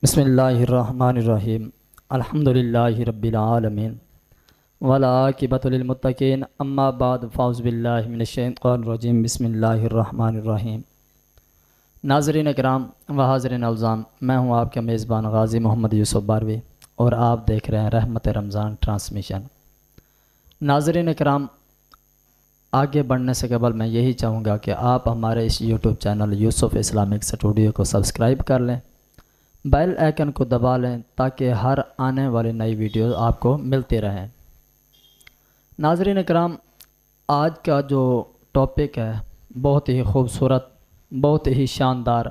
بسم اللہ الرحمن الرحیم الحمدللہ رب العالمین والعاقبۃ للمتقین اما بعد فاعوذ باللہ من الشیطان الرجیم بسم اللہ الرحمن الرحیم۔ ناظرین اکرام و حاضرین الزام، میں ہوں آپ کا میزبان غازی محمد یوسف باروی اور آپ دیکھ رہے ہیں رحمت رمضان ٹرانسمیشن۔ ناظرین اکرام، آگے بڑھنے سے قبل میں یہی چاہوں گا کہ آپ ہمارے اس یوٹیوب چینل یوسف اسلامک اسٹوڈیو کو سبسکرائب کر لیں، بیل آئیکن کو دبا لیں تاکہ ہر آنے والی نئی ویڈیو آپ کو ملتی رہیں۔ ناظرین اکرام، آج کا جو ٹاپک ہے بہت ہی خوبصورت، بہت ہی شاندار۔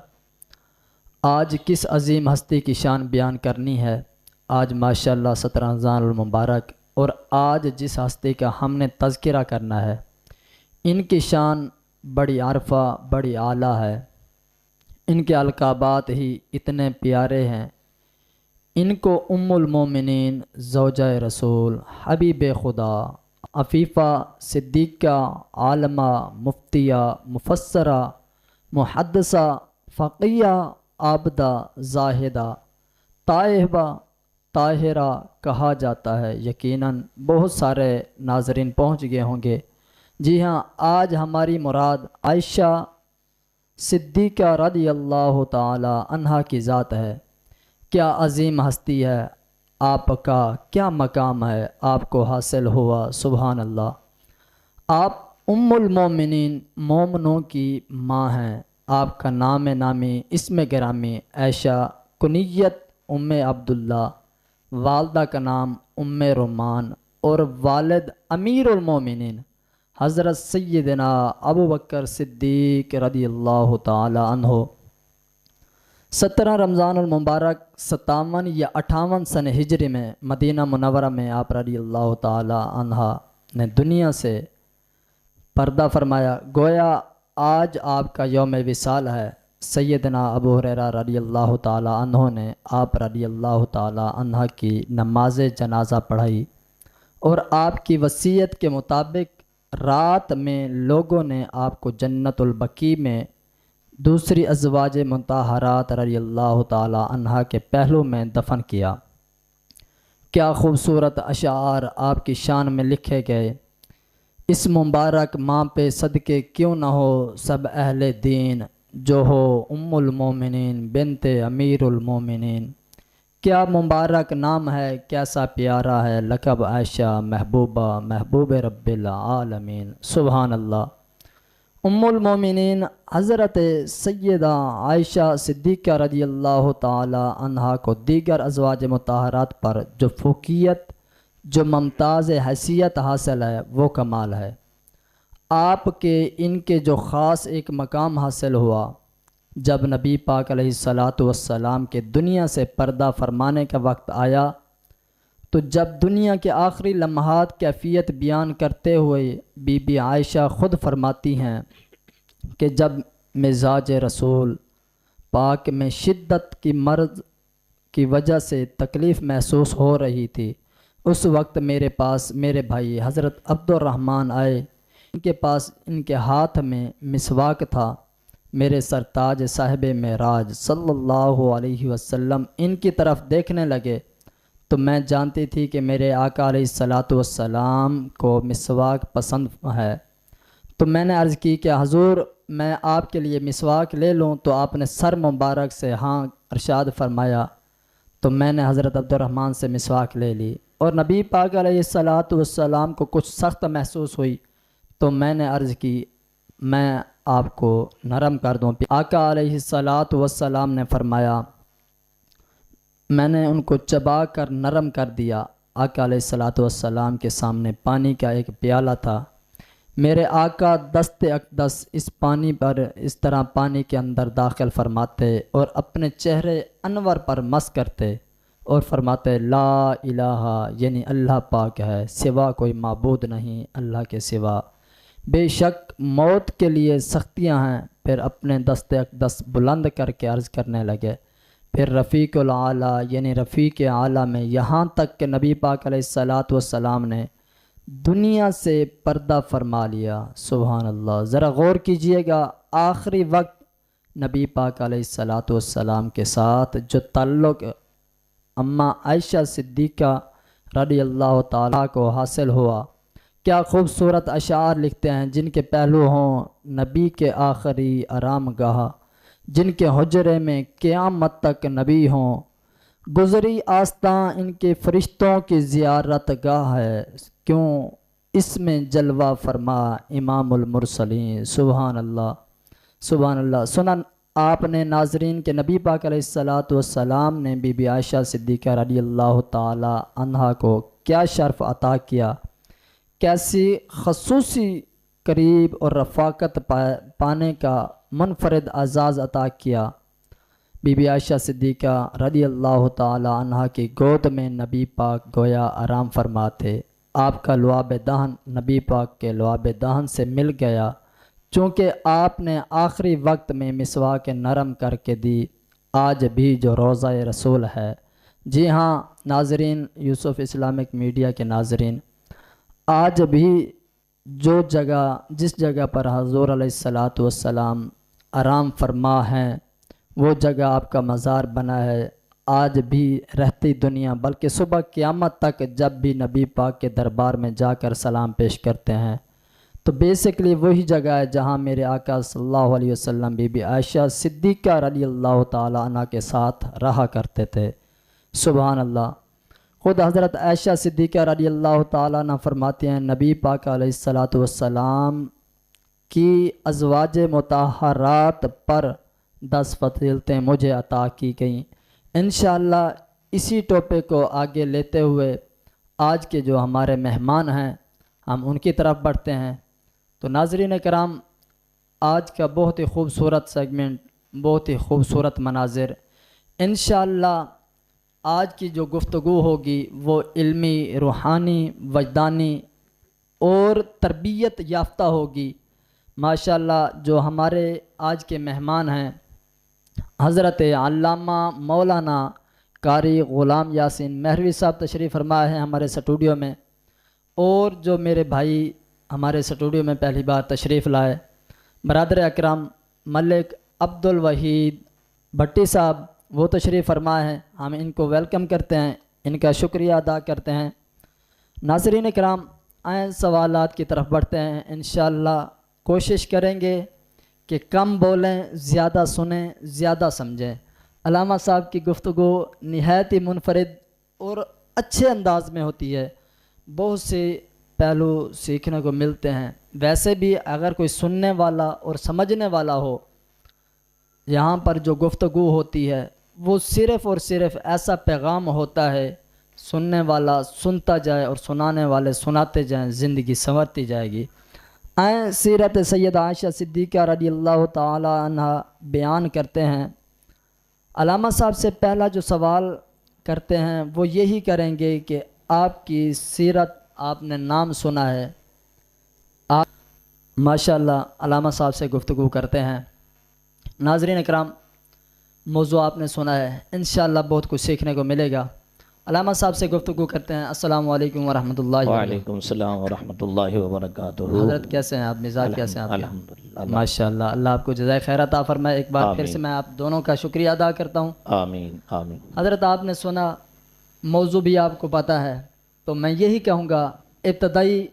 آج کس عظیم ہستی کی شان بیان کرنی ہے۔ آج ماشاءاللہ 17 رمضان المبارک، اور آج جس ہستی کا ہم نے تذکرہ کرنا ہے ان کی شان بڑی عارفہ، بڑی اعلیٰ ہے۔ ان کے القابات ہی اتنے پیارے ہیں۔ ان کو ام المومنین، زوجہ رسول، حبیب خدا، عفیفہ، صدیقہ، عالمہ، مفتیہ، مفسرہ، محدثہ، فقیہ، عابدہ، زاہدہ، طاہبہ، طاہرہ کہا جاتا ہے۔ یقیناً بہت سارے ناظرین پہنچ گئے ہوں گے۔ جی ہاں، آج ہماری مراد عائشہ صدیقہ رضی اللہ تعالی عنہا کی ذات ہے۔ کیا عظیم ہستی ہے، آپ کا کیا مقام ہے، آپ کو حاصل ہوا، سبحان اللہ۔ آپ ام المومنین، مومنوں کی ماں ہیں۔ آپ کا نام نامی، اسم گرامی عائشہ، کنیت ام عبداللہ، والدہ کا نام ام رومان، اور والد امیر المومنین حضرت سیدنا ابو بکر صدیق رضی اللہ تعالی عنہ۔ 17 رمضان المبارک 57 یا 58 سن ہجری میں مدینہ منورہ میں آپ رضی اللہ تعالی عنہ نے دنیا سے پردہ فرمایا۔ گویا آج آپ کا یوم وصال ہے۔ سیدنا ابو ہریرہ رضی اللہ تعالی عنہ نے آپ رضی اللہ تعالی عنہ کی نماز جنازہ پڑھائی، اور آپ کی وصیت کے مطابق رات میں لوگوں نے آپ کو جنت البقیع میں دوسری ازواج مطہرات رضی اللہ تعالی عنہ کے پہلو میں دفن کیا۔ کیا خوبصورت اشعار آپ کی شان میں لکھے گئے۔ اس مبارک ماں پہ صدقے کیوں نہ ہو سب اہل دین، جو ہو ام المومنین بنت امیر المومنین۔ کیا مبارک نام ہے، کیسا پیارا ہے لقب عائشہ محبوبہ، محبوب رب العالمین، سبحان اللہ۔ ام المومنین حضرت سیدہ عائشہ صدیقہ رضی اللہ تعالی عنہا کو دیگر ازواج مطہرات پر جو فوقیت، جو ممتاز حیثیت حاصل ہے وہ کمال ہے۔ آپ کے ان کے جو خاص ایک مقام حاصل ہوا، جب نبی پاک علیہ السلام کے دنیا سے پردہ فرمانے کا وقت آیا، تو جب دنیا کے آخری لمحات کیفیت بیان کرتے ہوئے بی بی عائشہ خود فرماتی ہیں کہ جب مزاج رسول پاک میں شدت کی مرض کی وجہ سے تکلیف محسوس ہو رہی تھی، اس وقت میرے پاس میرے بھائی حضرت عبد الرحمن آئے۔ ان کے پاس ان کے ہاتھ میں مسواک تھا۔ میرے سرتاج صاحب معراج صلی اللہ علیہ وسلم ان کی طرف دیکھنے لگے، تو میں جانتی تھی کہ میرے آقا علیہ السلام کو مسواک پسند ہے۔ تو میں نے عرض کی کہ حضور میں آپ کے لیے مسواک لے لوں، تو آپ نے سر مبارک سے ہاں ارشاد فرمایا۔ تو میں نے حضرت عبد الرحمن سے مسواک لے لی، اور نبی پاک علیہ السلام کو کچھ سخت محسوس ہوئی، تو میں نے عرض کی میں آپ کو نرم کر دوں۔ آقا علیہ السلام نے فرمایا، میں نے ان کو چبا کر نرم کر دیا۔ آقا علیہ السلام کے سامنے پانی کا ایک پیالہ تھا۔ میرے آقا دست اقدس اس پانی پر اس طرح پانی کے اندر داخل فرماتے اور اپنے چہرے انور پر مس کرتے اور فرماتے لا الہ، یعنی اللہ پاک ہے، سوا کوئی معبود نہیں اللہ کے سوا، بے شک موت کے لیے سختیاں ہیں۔ پھر اپنے دست اقدس بلند کر کے عرض کرنے لگے، پھر رفیق الاعلیٰ یعنی رفیق اعلیٰ میں، یہاں تک کہ نبی پاک علیہ السلام نے دنیا سے پردہ فرما لیا۔ سبحان اللہ، ذرا غور کیجئے گا، آخری وقت نبی پاک علیہ الصلاۃ والسلام کے ساتھ جو تعلق اماں عائشہ صدیقہ رضی اللہ تعالیٰ کو حاصل ہوا، کیا خوبصورت اشعار لکھتے ہیں، جن کے پہلو ہوں نبی کے آخری آرام گاہ، جن کے حجرے میں قیامت تک نبی ہوں، گزری آستاں ان کے فرشتوں کی زیارت گاہ ہے، کیوں اس میں جلوہ فرما امام المرسلین۔ سبحان اللہ، سبحان اللہ۔ سنن آپ نے ناظرین کے نبی پاک علیہ الصلاۃ والسلام نے بی بی عائشہ صدیقہ رضی اللہ تعالی عنہا کو کیا شرف عطا کیا، کیسی خصوصی قریب اور رفاقت پانے کا منفرد اعزاز عطا کیا۔ بی بی عائشہ صدیقہ رضی اللہ تعالی عنہا کی گود میں نبی پاک گویا آرام فرماتے، آپ کا لعاب دہن نبی پاک کے لعاب دہن سے مل گیا، چونکہ آپ نے آخری وقت میں مسواک نرم کر کے دی، آج بھی جو روضہ رسول ہے۔ جی ہاں ناظرین، یوسف اسلامک میڈیا کے ناظرین، آج بھی جو جگہ جس جگہ پر حضور علیہ الصلاۃ والسلام آرام فرما ہیں، وہ جگہ آپ کا مزار بنا ہے، آج بھی رہتی دنیا بلکہ صبح قیامت تک جب بھی نبی پاک کے دربار میں جا کر سلام پیش کرتے ہیں تو بیسکلی وہی جگہ ہے جہاں میرے آقا صلی اللہ علیہ وسلم بی بی عائشہ صدیقہ رضی اللہ تعالی عنہ کے ساتھ رہا کرتے تھے۔ سبحان اللہ۔ خود حضرت عائشہ صدیقہ رضی اللہ تعالی عنہ فرماتے ہیں، نبی پاک علیہ الصلاۃ والسلام کی ازواج مطہرات پر 10 فضیلتیں مجھے عطا کی گئیں۔ انشاءاللہ اسی ٹاپک کو آگے لیتے ہوئے آج کے جو ہمارے مہمان ہیں ہم ان کی طرف بڑھتے ہیں۔ تو ناظرین کرام، آج کا بہت ہی خوبصورت سیگمنٹ، بہت ہی خوبصورت مناظر، انشاءاللہ آج کی جو گفتگو ہوگی وہ علمی، روحانی، وجدانی اور تربیت یافتہ ہوگی۔ ماشاءاللہ جو ہمارے آج کے مہمان ہیں حضرت علامہ مولانا قاری غلام یاسین مہروی صاحب تشریف فرما ہے ہمارے اسٹوڈیو میں، اور جو میرے بھائی ہمارے اسٹوڈیو میں پہلی بار تشریف لائے برادر اکرم ملک عبد الوحید بھٹی صاحب، وہ تشریف فرما ہے، ہم ان کو ویلکم کرتے ہیں، ان کا شکریہ ادا کرتے ہیں۔ ناظرین کرام، آئیں سوالات کی طرف بڑھتے ہیں، انشاءاللہ کوشش کریں گے کہ کم بولیں، زیادہ سنیں، زیادہ سمجھیں۔ علامہ صاحب کی گفتگو نہایت ہی منفرد اور اچھے انداز میں ہوتی ہے، بہت سے پہلو سیکھنے کو ملتے ہیں۔ ویسے بھی اگر کوئی سننے والا اور سمجھنے والا ہو، یہاں پر جو گفتگو ہوتی ہے وہ صرف اور صرف ایسا پیغام ہوتا ہے، سننے والا سنتا جائے اور سنانے والے سناتے جائیں، زندگی سنورتی جائے گی۔ آئیں سیرت سید عائشہ صدیقہ رضی اللہ تعالی عنہ بیان کرتے ہیں۔ علامہ صاحب سے پہلا جو سوال کرتے ہیں وہ یہی کریں گے کہ آپ کی سیرت، آپ نے نام سنا ہے، آپ ماشاءاللہ علامہ صاحب سے گفتگو کرتے ہیں۔ ناظرین اکرام، موضوع آپ نے سنا ہے، انشاءاللہ بہت کچھ سیکھنے کو ملے گا۔ علامہ صاحب سے گفتگو کرتے ہیں۔ السلام علیکم ورحمۃ اللہ وبرکاتہ۔ وعلیکم السلام ورحمۃ اللہ وبرکاتہ۔ حضرت کیسے ہیں آپ؟ مزاج کیسے ہیں آپ کے؟ الحمدللہ، ماشاءاللہ، اللہ آپ کو جزائے خیر عطا فرمائے۔ ایک بار پھر سے میں آپ دونوں کا شکریہ ادا کرتا ہوں۔ آمین آمین۔ حضرت آپ نے سنا، موضوع بھی آپ کو پتہ ہے، تو میں یہی کہوں گا ابتدائی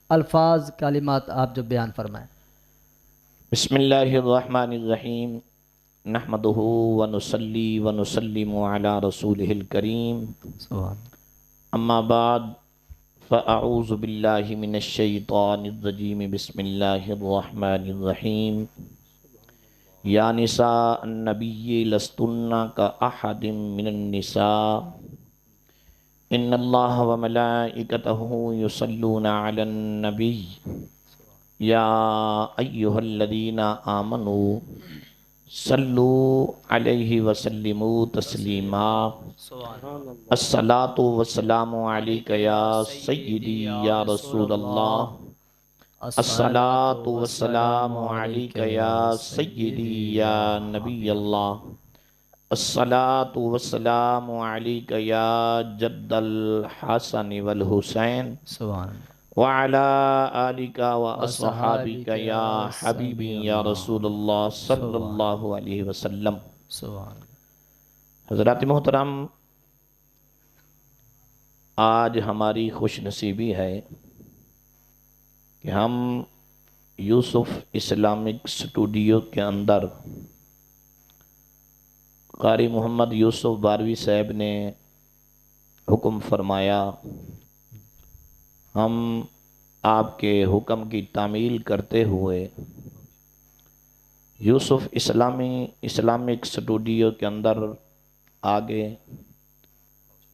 الفاظ کلمات آپ جو بیان فرمائیں۔ بسم اللہ الرحمن الرحیم، نحمدہ ونصلی ونسلم علی رسولہ الکریم، اما بعد فاعوذ باللہ من الشیطان الرجیم، بسم اللہ الرحمن الرحیم۔ یا نساء النبی لستن کاحد من النساء ان اللہ وملائکتہ یصلون علی النبی یا ایہا الذین آمنوا صلوا علیہ وسلموا تسلیما۔ الصلاۃ والسلام علیک یا سیدی یا رسول اللہ، الصلاۃ والسلام علیک یا سیدی یا نبی اللہ، الصلاۃ والسلام علیک یا جد الحسن والحسین، سبحان اللہ۔ وعلى آلك وأصحابك يا حبيبي يا رسول اللہ صلی اللہ علیہ وسلم۔ سبحان اللہ۔ حضرات محترم، آج ہماری خوش نصیبی ہے کہ ہم یوسف اسلامک اسٹوڈیو کے اندر قاری محمد یوسف باروی صاحب نے حکم فرمایا، ہم آپ کے حکم کی تعمیل کرتے ہوئے یوسف اسلامک اسٹوڈیو کے اندر آگے،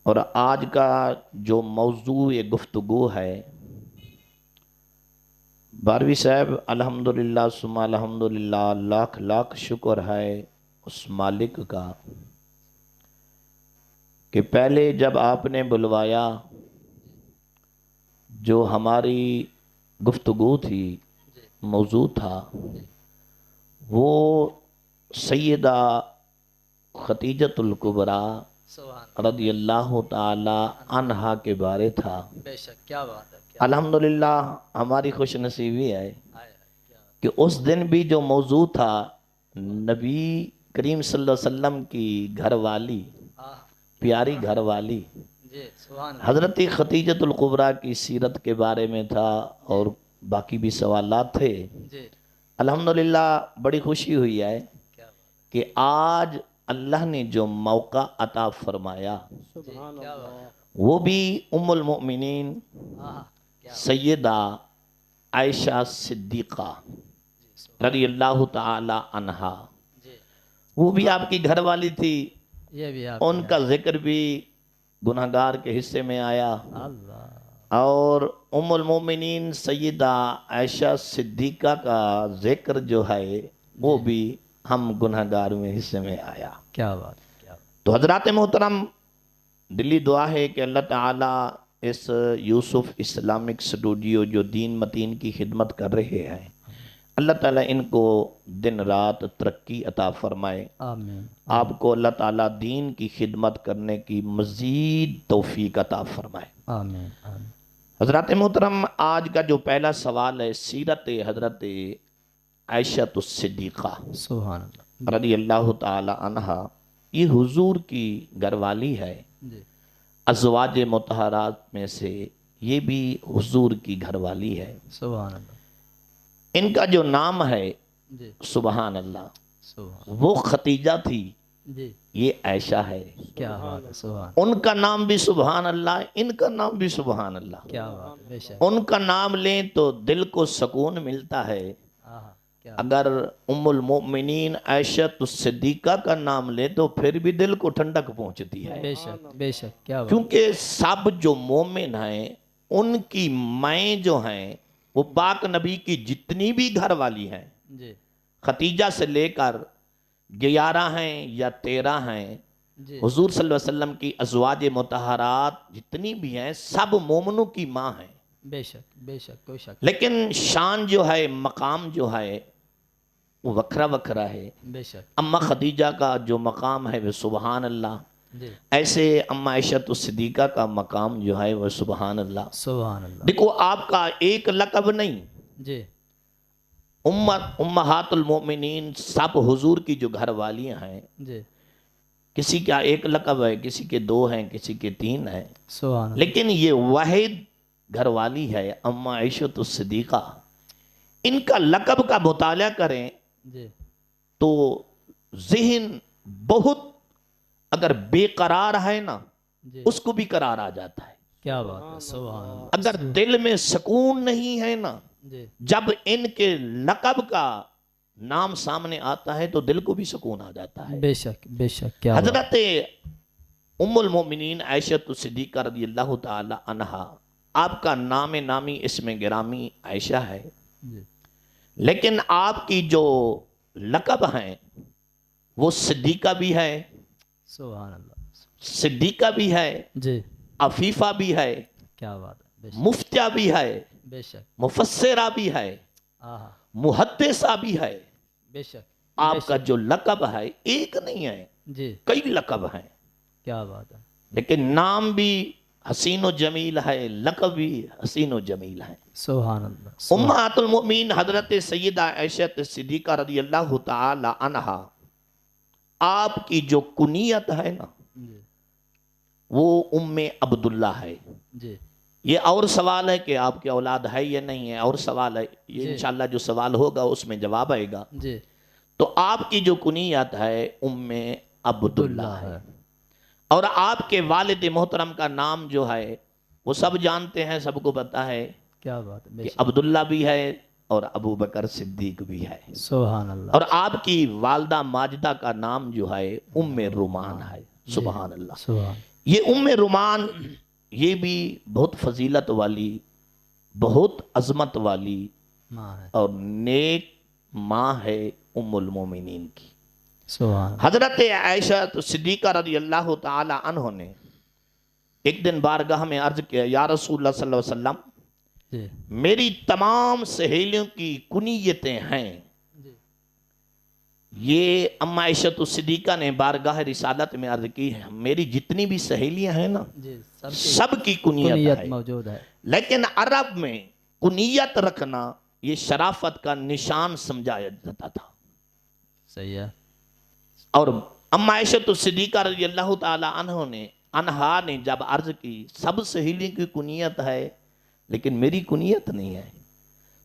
اور آج کا جو موضوع گفتگو ہے، باروی صاحب الحمدللہ ثم الحمدللہ، لاکھ لاکھ شکر ہے اس مالک کا کہ پہلے جب آپ نے بلوایا، جو ہماری گفتگو تھی، موضوع تھا، وہ سیدہ خدیجۃ الکبریٰ رضی اللہ تعالی عنہا کے بارے تھا۔ بے شک، کیا بات ہے۔ الحمدللہ ہماری خوش نصیبی ہے کہ اس دن بھی جو موضوع تھا، نبی کریم صلی اللہ علیہ وسلم کی گھر والی، پیاری گھر والی حضرت خدیجۃ الکبریٰ کی سیرت کے بارے میں تھا، اور باقی بھی سوالات تھے۔ الحمدللہ بڑی خوشی ہوئی ہے کہ آج اللہ نے جو موقع عطا فرمایا، وہ بھی ام المؤمنین سیدہ عائشہ صدیقہ رضی اللہ تعالی عنہا، وہ بھی آپ کی گھر والی تھی، یہ بھی آپ ان کا ذکر بھی گناہگار کے حصے میں آیا، اللہ۔ اور ام المومنین سیدہ عائشہ صدیقہ کا ذکر جو ہے وہ بھی ہم گناہگار میں حصے میں آیا۔ کیا بات، کیا بات۔ تو حضرات محترم، دلی دعا ہے کہ اللہ تعالیٰ اس یوسف اسلامک اسٹوڈیو جو دین متین کی خدمت کر رہے ہیں، اللہ تعالیٰ ان کو دن رات ترقی عطا فرمائے، آمین۔ آپ کو اللہ تعالیٰ دین کی خدمت کرنے کی مزید توفیق عطا فرمائے، آمین آمین۔ حضرات محترم، آج کا جو پہلا سوال ہے، سیرت حضرت عائشہ الصدیقہ سبحان اللہ۔ رضی اللہ تعالی عنہا، یہ حضور کی گھر والی ہے، جی ازواج مطہرات میں سے یہ بھی حضور کی گھر والی ہے۔ سبحان اللہ۔ ان کا جو نام ہے، جی سبحان اللہ، سبحان وہ ختیجہ تھی، جی، یہ عائشہ ہے۔ کیا بات ہے، سبحان ان کا نام بھی سبحان اللہ، ان کا نام بھی سبحان اللہ۔ کیا بات ہے، بے شک۔ ان کا نام لیں تو دل کو سکون ملتا ہے، کیا اگر ام المؤمنین عائشہ الصدیقہ کا نام لیں تو پھر بھی دل کو ٹھنڈک پہنچتی ہے، بے شک بے شک، کیا بات۔ کیونکہ سب جو مومن ہیں ان کی مائیں جو ہیں وہ پاک نبی کی جتنی بھی گھر والی ہیں، جی ختیجہ سے لے کر 11 ہیں یا 13 ہیں، جی، حضور صلی اللہ علیہ وسلم کی ازواج مطہرات جتنی بھی ہیں سب مومنوں کی ماں ہیں، بے شک بے شک، کوئی شک لیکن شان جو ہے، مقام جو ہے وہ وکھرا وکھرا ہے۔ بے شک، اما خدیجہ کا جو مقام ہے وہ سبحان اللہ، جی ایسے اما عائشہ الصدیقہ کا مقام جو ہے وہ سبحان اللہ۔ سبحان اللہ۔ دیکھو، آپ کا ایک لقب نہیں، جی امہات المؤمنین سب حضور کی جو گھر والیاں ہیں، جی، کسی کا ایک لقب ہے، کسی کے 2 ہیں، کسی کے 3 ہیں، سبحان اللہ۔ لیکن یہ واحد گھر والی ہے اما عائشہ الصدیقہ۔ ان کا لقب کا مطالعہ کریں جی تو ذہن بہت اگر بے قرار ہے نا، جی، اس کو بھی قرار آ جاتا ہے، کیا بات ہے، سبحان اللہ۔ اگر دل میں سکون نہیں ہے نا، جی جب ان کے لقب کا نام سامنے آتا ہے تو دل کو بھی سکون آ جاتا ہے۔ بے شک بے شک، کیا بات۔ حضرت ام المومنین عائشہ الصدیقہ رضی اللہ تعالی عنہا، آپ کا نام نامی اسم گرامی عائشہ ہے، جی لیکن آپ کی جو لقب ہیں وہ صدیقہ بھی ہے، سبحان اللہ۔ صدیقہ بھی ہے، جی، عفیفہ بھی ہے، کیا بات ہے، بے شک مفتیہ بھی ہے، بے شک، مفسرہ بھی ہے، آہا، محدثہ بھی ہے۔ بے شک، آپ کا جو لقب ہے ایک نہیں ہے، جی کئی لقب ہیں، کیا بات ہے، لیکن نام بھی حسین و جمیل ہے، لقب بھی حسین و جمیل ہے۔ سبحان اللہ، امہات المؤمنین حضرت سیدہ عائشہ صدیقہ رضی اللہ تعالی عنہا، آپ کی جو کنیت ہے نا جی وہ ام عبداللہ ہے۔ جی یہ اور سوال ہے کہ آپ کی اولاد ہے یا نہیں ہے، اور سوال ہے یہ انشاءاللہ جو سوال ہوگا اس میں جواب آئے گا۔ جی تو آپ کی جو کنیت ہے ام عبداللہ ہے، اور آپ کے والد محترم کا نام جو ہے وہ سب جانتے ہیں، سب کو پتا ہے کیا بات ہے، بے کہ شک، عبداللہ بھی ہے اور ابو بکر صدیق بھی ہے، سبحان اللہ، اور آپ کی والدہ ماجدہ کا نام جو ہے ام رومان ہے۔ سبحان اللہ۔ سبحان، یہ ام رومان یہ بھی بہت فضیلت والی، بہت عظمت والی ماں ہے، اور نیک ماں ہے ام المومنین کی۔ سبحان، حضرت عائشہ صدیقہ رضی اللہ تعالی عنہ نے ایک دن بارگاہ میں عرض کیا، یا رسول اللہ صلی اللہ علیہ وسلم، جی میری تمام سہیلیوں کی کنیتیں ہیں۔ جی یہ اما عائشہ صدیقہ نے بارگاہ رسالت میں عرض کی ہے، میری جتنی بھی سہیلیاں ہیں نا جی، سب کی کنیت کنیت ہے، موجود ہے، لیکن عرب میں کنیت رکھنا یہ شرافت کا نشان سمجھا جاتا تھا۔ صحیح ہے، اور اما عائشہ صدیقہ رضی اللہ تعالی عنہا نے جب عرض کی سب سہیلی کی کنیت ہے لیکن میری کنیت نہیں ہے،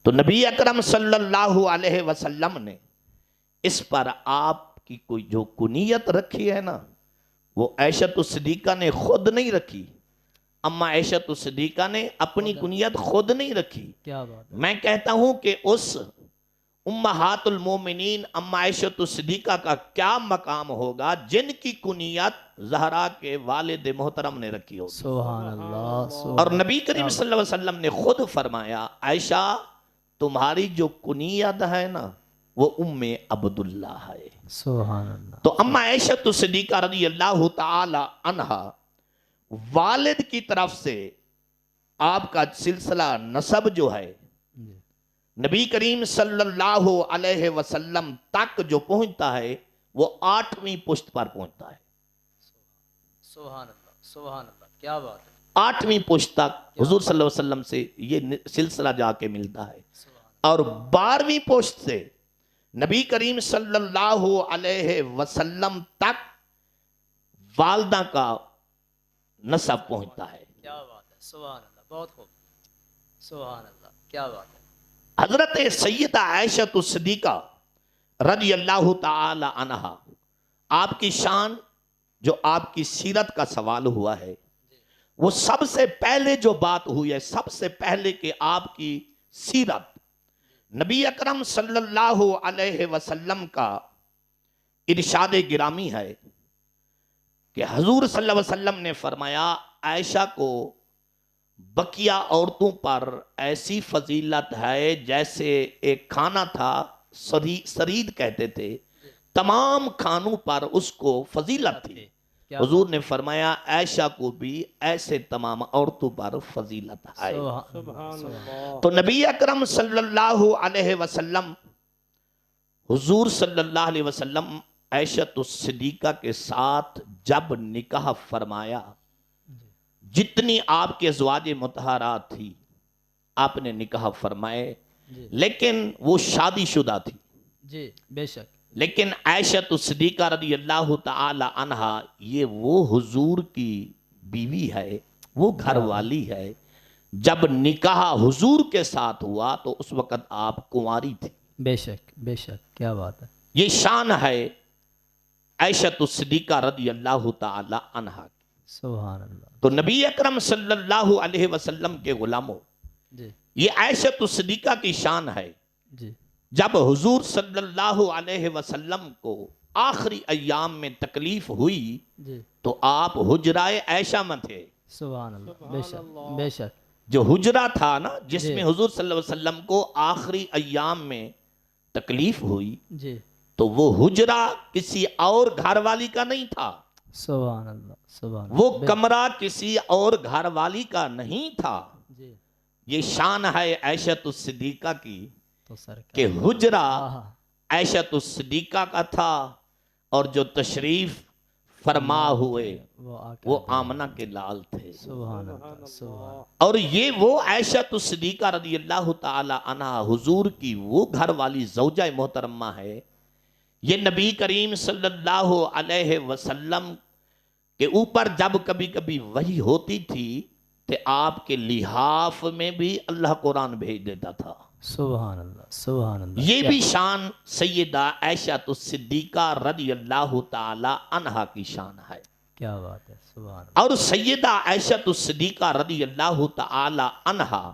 تو نبی اکرم صلی اللہ علیہ وسلم نے اس پر آپ کی کوئی جو کنیت رکھی ہے نا وہ عائشہ صدیقہ نے خود نہیں رکھی۔ اما عائشہ صدیقہ نے اپنی کنیت خود نہیں رکھی۔ کیا بات ہے، میں کہتا ہوں کہ اس امہات المومنین اما عائشہ صدیقہ کا کیا مقام ہوگا جن کی کنیت زہرا کے والد محترم نے رکھی ہوگی۔ سبحان اللہ، سبحان، اور نبی کریم صلی اللہ علیہ وسلم نے خود فرمایا، عائشہ تمہاری جو کنیت ہے نا وہ ام عبداللہ ہے۔ سبحان اللہ، تو اما عائشہ صدیقہ رضی اللہ تعالی عنہا والد کی طرف سے آپ کا سلسلہ نسب جو ہے جی نبی کریم صلی اللہ علیہ وسلم تک جو پہنچتا ہے وہ 8ویں پشت پر پہنچتا ہے۔ سبحان اللہ، سبحان اللہ، کیا بات ہے، 8ویں پشت تک حضور صلی اللہ علیہ وسلم سے یہ سلسلہ جا کے ملتا ہے، اور 12ویں پشت سے نبی کریم صلی اللہ علیہ وسلم تک والدہ کا نسب پہنچتا ہے۔ کیا بات ہے، سبحان اللہ، بہت خوب، سبحان اللہ، کیا بات ہے، حضرت سیدہ عائشہ صدیقہ رضی اللہ تعالی عنہا، آپ کی شان جو آپ کی سیرت کا سوال ہوا ہے وہ سب سے پہلے جو بات ہوئی ہے، سب سے پہلے کہ آپ کی سیرت نبی اکرم صلی اللہ علیہ وسلم کا ارشاد گرامی ہے کہ حضور صلی اللہ علیہ وسلم نے فرمایا عائشہ کو بقیہ عورتوں پر ایسی فضیلت ہے جیسے ایک کھانا تھا سرید کہتے تھے، تمام کھانوں پر اس کو فضیلت تھی۔ حضور نے فرمایا عائشہ کو بھی ایسے تمام عورتوں پر فضیلت ہے۔ تو نبی اکرم صلی اللہ علیہ وسلم، حضور صلی اللہ علیہ وسلم عائشہ صدیقہ کے ساتھ جب نکاح فرمایا، جتنی آپ کے ازواج مطہرات تھی آپ نے نکاح فرمائے، لیکن وہ شادی شدہ تھی، جی بے شک، لیکن عائشہ صدیقہ رضی اللہ تعالی عنہا یہ وہ حضور کی بیوی ہے، وہ گھر والی ہے۔ جب نکاح حضور کے ساتھ ہوا تو اس وقت آپ کنواری تھی۔ بے شک، بے شک، کیا بات ہے، یہ شان ہے عائشہ صدیقہ رضی اللہ تعالی عنہا کی۔ سبحان اللہ، تو نبی اکرم صلی اللہ علیہ وسلم کے غلاموں، جی یہ عائشہ صدیقہ کی شان ہے۔ جی جب حضور صلی اللہ علیہ وسلم کو آخری ایام میں تکلیف ہوئی جی، تو آپ حجرہ عائشہ میں تھے۔ سبحان اللہ، بے شک، بے شک، جو حجرہ تھا نا جس میں حضور صلی اللہ علیہ وسلم کو آخری ایام میں تکلیف ہوئی، جی تو وہ حجرہ کسی اور گھر والی کا نہیں تھا، سبحان اللہ، سبحان وہ اللہ، کمرہ کسی اور گھر والی کا نہیں تھا۔ جی یہ شان ہے عائشہ صدیقہ کی تو سر کہ حجرہ آہا، عائشہ صدیقہ کا تھا، اور جو تشریف فرما ہوئے وہ وہ آمنہ کے لال تھے. سبحان اللہ سبحان اور یہ وہ عائشہ صدیقہ رضی اللہ تعالی عنہا حضور کی وہ گھر والی زوجہ محترمہ ہے. یہ نبی کریم صلی اللہ علیہ وسلم کے اوپر جب کبھی کبھی وحی ہوتی تھی تو آپ کے لحاف میں بھی اللہ قرآن بھیج دیتا تھا. سبحان اللہ سبحان اللہ. یہ بھی شان سیدہ عائشہ صدیقہ رضی اللہ تعالی عنہا کی شان ہے. کیا بات ہے سبحان اللہ. اور سیدہ عائشہ صدیقہ رضی اللہ تعالی عنہا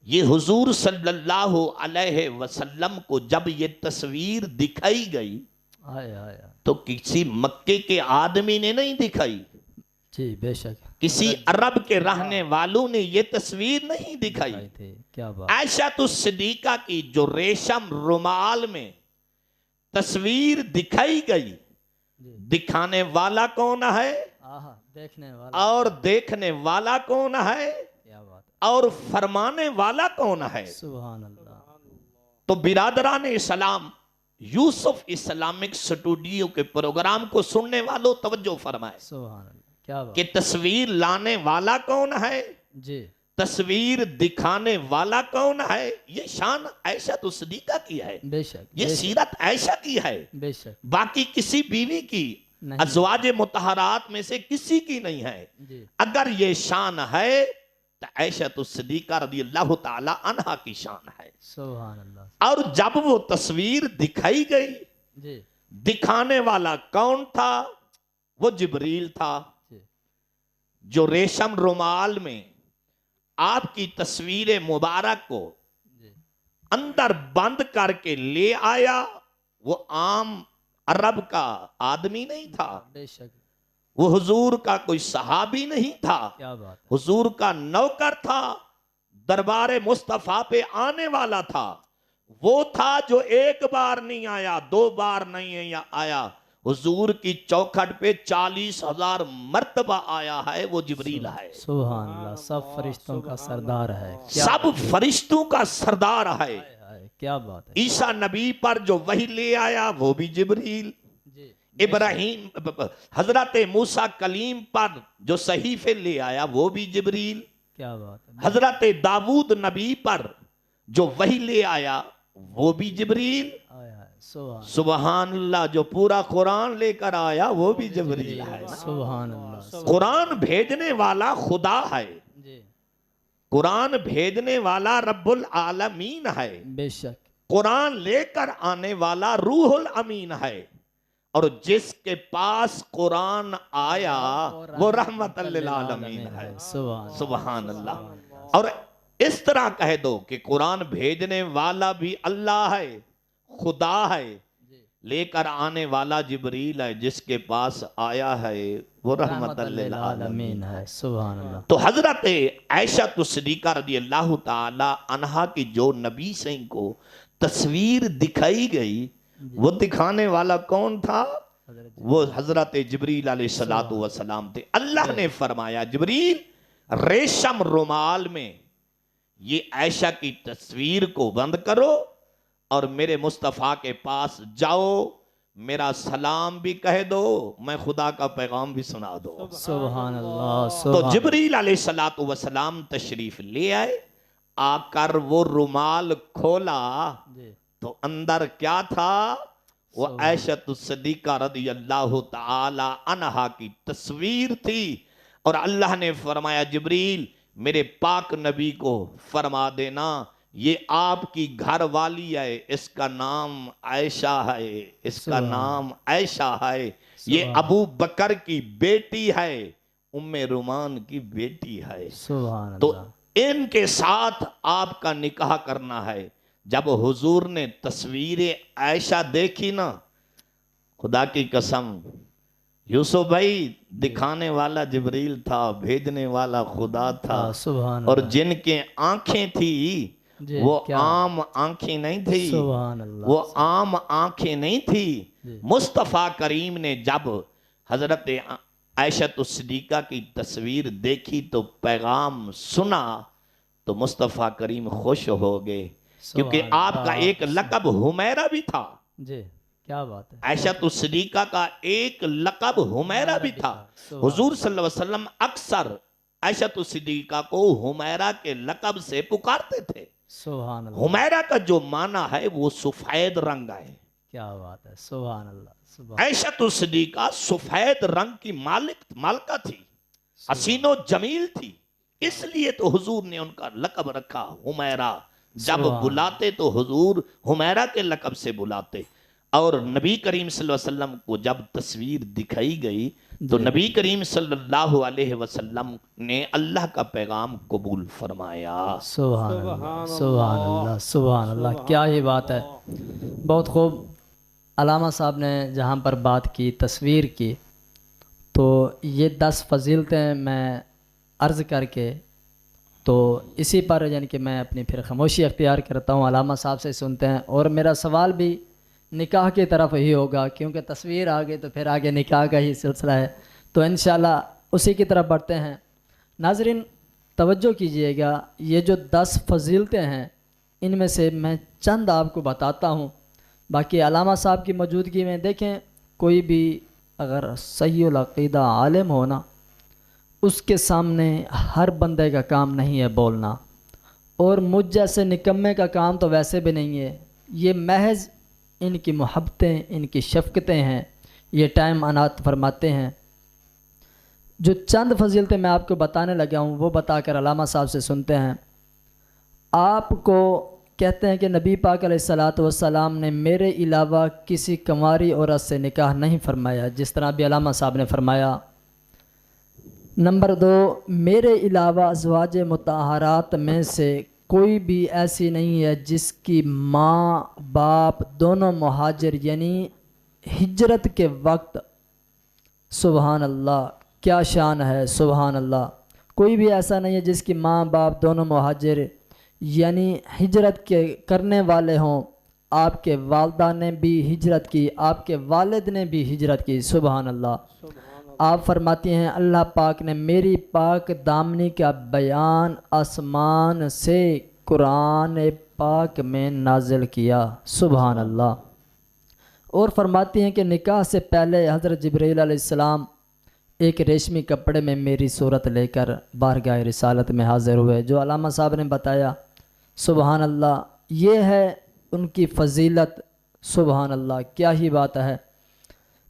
یہ حضور صلی اللہ علیہ وسلم کو جب یہ تصویر دکھائی گئی آئے آئے آئے. تو کسی مکے کے آدمی نے نہیں دکھائی, جی بے شک کسی عرب کے رہنے والوں نے یہ تصویر نہیں دکھائی. تھے. کیا بات. عائشہ صدیقہ کی جو ریشم رومال میں تصویر دکھائی گئی, جی دکھانے والا کون ہے آہا دیکھنے والا اور دیکھنے والا کون ہے کیا بات ہے. اور فرمانے والا کون ہے. سبحان اللہ. تو برادران اسلام, یوسف اسلامک سٹوڈیو کے پروگرام کو سننے والوں توجہ فرمائے سبحان اللہ. کیا بات. کہ تصویر لانے والا کون ہے, جی تصویر دکھانے والا کون ہے. یہ شان عائشہ صدیقہ کی ہے, بے شک یہ سیرت عائشہ کی ہے, بے شک. باقی کسی بیوی کی نہیں. ازواج مطہرات میں سے کسی کی نہیں ہے. جی اگر یہ شان ہے تو عائشہ صدیقہ رضی اللہ تعالی عنہا کی شان ہے. سبحان اللہ. اور جب وہ تصویر دکھائی گئی, جی دکھانے والا کون تھا, وہ جبریل تھا, جی جو ریشم رومال میں آپ کی تصویر مبارک کو جی اندر بند کر کے لے آیا. وہ عام عرب کا آدمی نہیں تھا, بے شک. وہ حضور کا کوئی صحابی نہیں تھا, کیا بات ہے. حضور کا نوکر تھا, دربار مصطفیٰ پہ آنے والا تھا. وہ تھا جو ایک بار نہیں آیا, 2 بار نہیں آیا, حضور کی چوکھٹ پہ 40,000 مرتبہ آیا ہے. وہ جبریل ہے, سبحان اللہ. سب فرشتوں کا سردار ہے. سب فرشتوں کا سردار ہے. کیا بات ہے. عیسیٰ نبی پر جو وحی لے آیا وہ بھی جبریل. جی ابراہیم حضرت موسیٰ کلیم پر جو صحیفے لے آیا وہ بھی جبریل. کیا بات ہے. حضرت داؤد نبی پر جو وحی لے آیا وہ بھی جبریل. آئے آئے. سبحان سبحان اللہ, جو پورا قرآن لے کر آیا وہ بھی جبریل ہے. سبحان اللہ. قرآن بھیجنے والا خدا ہے, جی قرآن بھیجنے والا رب العالمین ہے, بے شک. قرآن لے کر آنے والا روح الامین ہے. اور جس کے پاس قرآن آیا وہ رحمت للعالمین ہے. سبحان اللہ. اور اس طرح کہہ دو کہ قرآن بھیجنے والا بھی اللہ ہے, خدا ہے, لے کر آنے والا جبریل ہے, جس کے پاس آیا ہے وہ رحمت للعالمین ہے. سبحان اللہ. تو حضرت عائشہ صدیقہ رضی اللہ تعالی عنہا کی جو نبی سے ان کو تصویر دکھائی گئی, وہ دکھانے والا کون تھا, وہ حضرت جبریل علیہ السلام تھے. اللہ نے فرمایا جبریل ریشم رومال میں یہ عائشہ کی تصویر کو بند کرو اور میرے مصطفیٰ کے پاس جاؤ, میرا سلام بھی کہہ دو, میں خدا کا پیغام بھی سنا دو. سبحان اللہ. تو جبریل علیہ السلام تشریف لے آئے, آ کر وہ رومال کھولا تو اندر کیا تھا, وہ عائشہ صدیقہ رضی اللہ تعالی عنہا کی تصویر تھی. اور اللہ نے فرمایا جبریل میرے پاک نبی کو فرما دینا یہ آپ کی گھر والی ہے, اس کا نام عائشہ ہے, اس کا نام عائشہ ہے, یہ ابو بکر کی بیٹی ہے, ام رومان کی بیٹی ہے. تو ان کے ساتھ آپ کا نکاح کرنا ہے. جب حضور نے تصویر عائشہ دیکھی نا, خدا کی قسم یوسف بھائی دکھانے والا جبریل تھا, بھیجنے والا خدا تھا. اور جن کے آنکھیں تھی وہ عام آنکھیں نہیں تھی, وہ عام آنکھیں نہیں تھی. مصطفیٰ کریم نے جب حضرت عائشہ صدیقہ کی تصویر دیکھی تو پیغام سنا تو مصطفیٰ کریم خوش ہو گئے, کیونکہ آپ کا ایک لقب حمیرہ بھی تھا. کیا بات ہے. عائشہ صدیقہ کا ایک لقب حمیرہ بھی تھا. حضور صلی اللہ علیہ وسلم اکثر عائشہ صدیقہ کو حمیرہ کے لقب سے پکارتے تھے. سبحان اللہ. حمیرہ کا جو معنی ہے وہ سفید رنگ ہے. کیا بات ہے. سبحان اللہ. سبحان عائشہ صدیقہ سفید رنگ کی مالکہ تھی, حسین و جمیل تھی, اس لیے تو حضور نے ان کا لقب رکھا حمیرہ. جب بلاتے تو حضور حمیرہ کے لقب سے بلاتے. اور نبی کریم صلی اللہ علیہ وسلم کو جب تصویر دکھائی گئی تو نبی کریم صلی اللہ علیہ وسلم نے اللہ کا پیغام قبول فرمایا. سبحان اللہ. سبحان اللہ. سبحان اللہ. کیا ہی بات ہے. بہت خوب. علامہ صاحب نے جہاں پر بات کی تصویر کی, تو یہ 10 فضیلتیں میں عرض کر کے تو اسی پر یعنی کہ میں اپنی پھر خاموشی اختیار کرتا ہوں, علامہ صاحب سے سنتے ہیں. اور میرا سوال بھی نکاح کی طرف ہی ہوگا, کیونکہ تصویر آ گئی تو پھر آگے نکاح کا ہی سلسلہ ہے, تو انشاءاللہ اسی کی طرف بڑھتے ہیں. ناظرین توجہ کیجئے گا, یہ جو 10 فضیلتیں ہیں ان میں سے میں چند آپ کو بتاتا ہوں. باقی علامہ صاحب کی موجودگی میں دیکھیں, کوئی بھی اگر صحیح العقیدہ عالم ہونا, اس کے سامنے ہر بندے کا کام نہیں ہے بولنا, اور مجھ جیسے نکمے کا کام تو ویسے بھی نہیں ہے. یہ محض ان کی محبتیں, ان کی شفقتیں ہیں, یہ ٹائم عنایت فرماتے ہیں. جو چند فضیلتیں میں آپ کو بتانے لگا ہوں وہ بتا کر علامہ صاحب سے سنتے ہیں. آپ کو کہتے ہیں کہ نبی پاک علیہ الصلاۃ والسلام نے میرے علاوہ کسی کنواری عورت سے نکاح نہیں فرمایا, جس طرح بھی علامہ صاحب نے فرمایا. نمبر 2, میرے علاوہ ازواج مطہرات میں سے کوئی بھی ایسی نہیں ہے جس کی ماں باپ دونوں مہاجر یعنی ہجرت کے وقت, سبحان اللہ کیا شان ہے, سبحان اللہ, کوئی بھی ایسا نہیں ہے جس کی ماں باپ دونوں مہاجر یعنی ہجرت کے کرنے والے ہوں. آپ کے والدہ نے بھی ہجرت کی, آپ کے والد نے بھی ہجرت کی. سبحان اللہ. آپ فرماتی ہیں اللہ پاک نے میری پاک دامنی کا بیان آسمان سے قرآن پاک میں نازل کیا. سبحان اللہ. اور فرماتی ہیں کہ نکاح سے پہلے حضرت جبرائیل علیہ السلام ایک ریشمی کپڑے میں میری صورت لے کر بارگاہ رسالت میں حاضر ہوئے, جو علامہ صاحب نے بتایا. سبحان اللہ. یہ ہے ان کی فضیلت. سبحان اللہ کیا ہی بات ہے.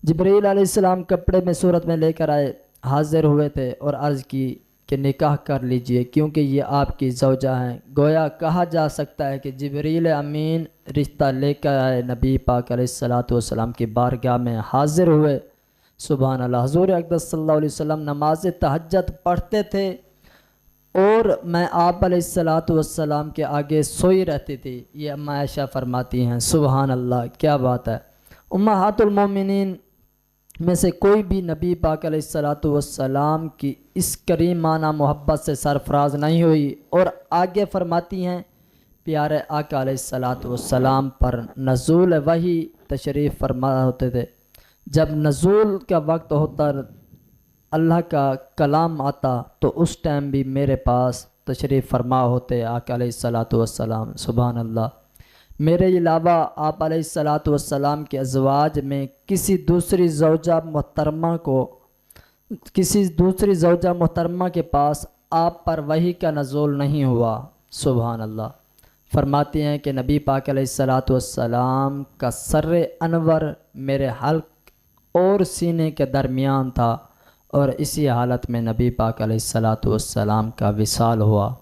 جبرائیل علیہ السلام کپڑے میں صورت میں لے کر آئے, حاضر ہوئے تھے اور عرض کی کہ نکاح کر لیجئے کیونکہ یہ آپ کی زوجہ ہیں. گویا کہا جا سکتا ہے کہ جبریل امین رشتہ لے کر آئے, نبی پاک علیہ الصلاۃ والسلام کی بارگاہ میں حاضر ہوئے. سبحان اللہ. حضور اقدس صلی اللہ علیہ وسلم نماز تہجد پڑھتے تھے اور میں آپ علیہ الصلاۃ والسلام کے آگے سوئی رہتی تھی. یہ اماں عائشہ فرماتی ہیں. سبحان اللہ کیا بات ہے. امہات المومنین میں سے کوئی بھی نبی پاک علیہ الصلاۃ والسلام کی اس کریمانہ محبت سے سرفراز نہیں ہوئی. اور آگے فرماتی ہیں پیارے آقا علیہ الصلاۃ والسلام پر نزول وحی تشریف فرما ہوتے تھے. جب نزول کا وقت ہوتا, اللہ کا کلام آتا, تو اس ٹائم بھی میرے پاس تشریف فرما ہوتے آقا علیہ الصلاۃ والسلام. سبحان اللہ. میرے علاوہ آپ علیہ الصلاۃ والسلام کے ازواج میں کسی دوسری زوجہ محترمہ کے پاس آپ پر وحی کا نزول نہیں ہوا. سبحان اللہ. فرماتی ہیں کہ نبی پاک علیہ الصلاۃ والسلام کا سر انور میرے حلق اور سینے کے درمیان تھا, اور اسی حالت میں نبی پاک علیہ الصلاۃ والسلام کا وصال ہوا.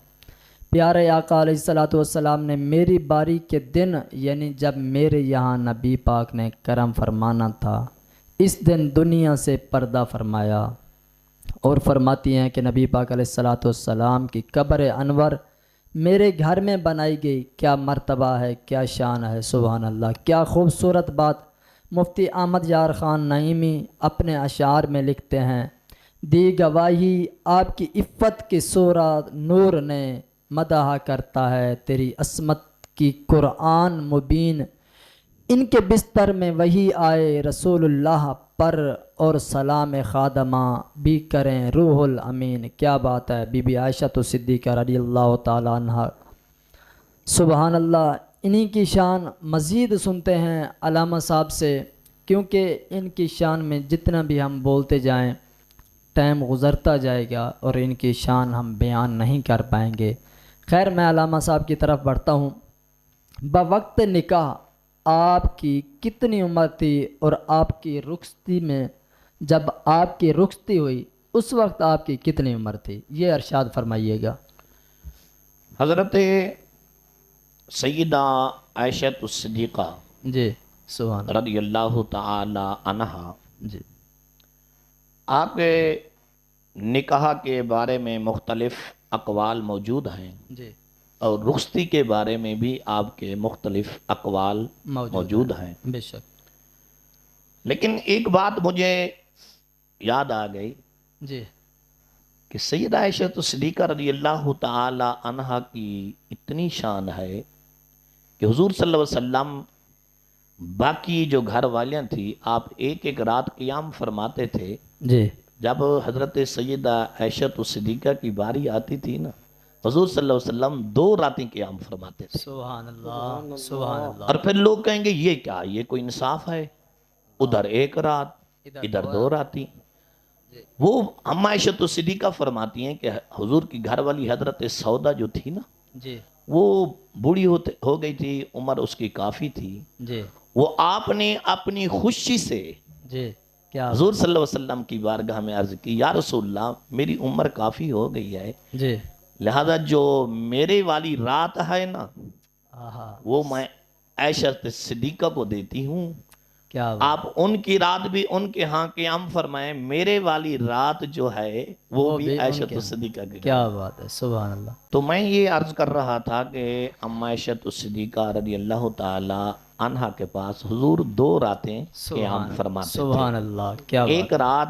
پیارے آقا علیہ الصلاۃ والسلام نے میری باری کے دن یعنی جب میرے یہاں نبی پاک نے کرم فرمانا تھا, اس دن دنیا سے پردہ فرمایا. اور فرماتی ہیں کہ نبی پاک علیہ الصلاۃ والسلام کی قبر انور میرے گھر میں بنائی گئی. کیا مرتبہ ہے, کیا شان ہے. سبحان اللہ. کیا خوبصورت بات. مفتی احمد یار خان نعیمی اپنے اشعار میں لکھتے ہیں, دی گواہی آپ کی عفت کی سورہ نور نے, مدح کرتا ہے تیری عصمت کی قرآن مبین. ان کے بستر میں وہی آئے رسول اللہ پر, اور سلام خادمہ بھی کریں روح الامین. کیا بات ہے. بی بی عائشہ صدیقہ رضی اللہ تعالی عنہ. سبحان اللہ. انہی کی شان مزید سنتے ہیں علامہ صاحب سے، کیونکہ ان کی شان میں جتنا بھی ہم بولتے جائیں ٹائم گزرتا جائے گا اور ان کی شان ہم بیان نہیں کر پائیں گے۔ خیر میں علامہ صاحب کی طرف بڑھتا ہوں۔ بوقت نکاح آپ کی کتنی عمر تھی اور آپ کی رخصتی میں جب آپ کی رخصتی ہوئی اس وقت آپ کی کتنی عمر تھی؟ یہ ارشاد فرمائیے گا۔ حضرت سیدہ عائشہ الصدیقہ جی سبحان اللہ۔ رضی اللہ تعالی عنہا، جی آپ کے نکاح کے بارے میں مختلف اقوال موجود ہیں جی اور رخصتی کے بارے میں بھی آپ کے مختلف اقوال موجود ہیں، بے شک۔ لیکن ایک بات مجھے یاد آ گئی جی کہ سیدہ عائشہ الصدیقہ رضی اللہ تعالی عنہا کی اتنی شان ہے کہ حضور صلی اللہ علیہ وسلم باقی جو گھر والیاں تھی آپ ایک ایک رات قیام فرماتے تھے، جی جب حضرت سیدہ عائشہ الصدیقہ کی باری آتی تھی نا حضور صلی اللہ علیہ وسلم 2 راتیں قیام فرماتے تھے۔ سبحان اللہ سبحان اللہ۔ اور پھر لوگ کہیں گے یہ کیا، یہ کوئی انصاف ہے، ادھر 1 رات ادھر 2 راتیں۔ وہ اما عائشہ الصدیقہ فرماتی ہیں کہ حضور کی گھر والی حضرت سودا جو تھی نا جی وہ بوڑھی ہو گئی تھی، عمر اس کی کافی تھی، جی وہ آپ نے اپنی خوشی سے جی کیا حضور صلی اللہ علیہ وسلم کی بارگاہ میں عرض کی، یا رسول اللہ میری عمر کافی ہو گئی ہے، جی لہذا جو میرے والی رات ہے نا آہا وہ میں عائشہ صدیقہ کو دیتی ہوں، کیا آپ ان کی رات بھی ان کے ہاں قیام فرمائیں، میرے والی رات جو ہے وہ بھی عائشہ صدیقہ کی۔ کیا بات ہے، سبحان اللہ۔ تو میں یہ عرض کر رہا تھا کہ اما عائشہ صدیقہ رضی اللہ تعالی عنہا کے پاس حضور 2 راتیں قیام فرماتے تھے۔ سبحان اللہ کیا بات۔ ایک رات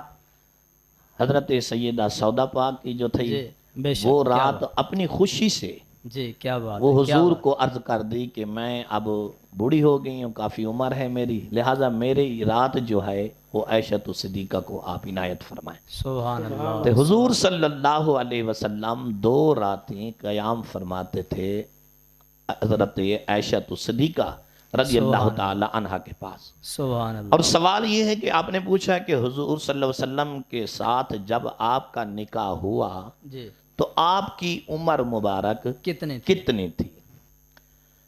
حضرت سیدہ سودا پاک کی جو تھی جی بے شک وہ رات اپنی خوشی سے جی کیا بات وہ حضور کو عرض کر دی کہ میں اب بوڑھی ہو گئی ہوں، کافی عمر ہے میری، لہٰذا میری رات جو ہے وہ عائشہ صدیقہ کو آپ عنایت فرمائیں۔ سبحان اللہ۔ تو حضور صلی اللہ علیہ وسلم 2 راتیں قیام فرماتے تھے حضرت عائشہ صدیقہ رضی اللہ تعالی عنہا کے پاس۔ سبحان اللہ۔ اور سوال یہ ہے کہ آپ نے پوچھا کہ حضور صلی اللہ علیہ وسلم کے ساتھ جب آپ کا نکاح ہوا جی تو آپ کی عمر مبارک کتنی کتنی تھی؟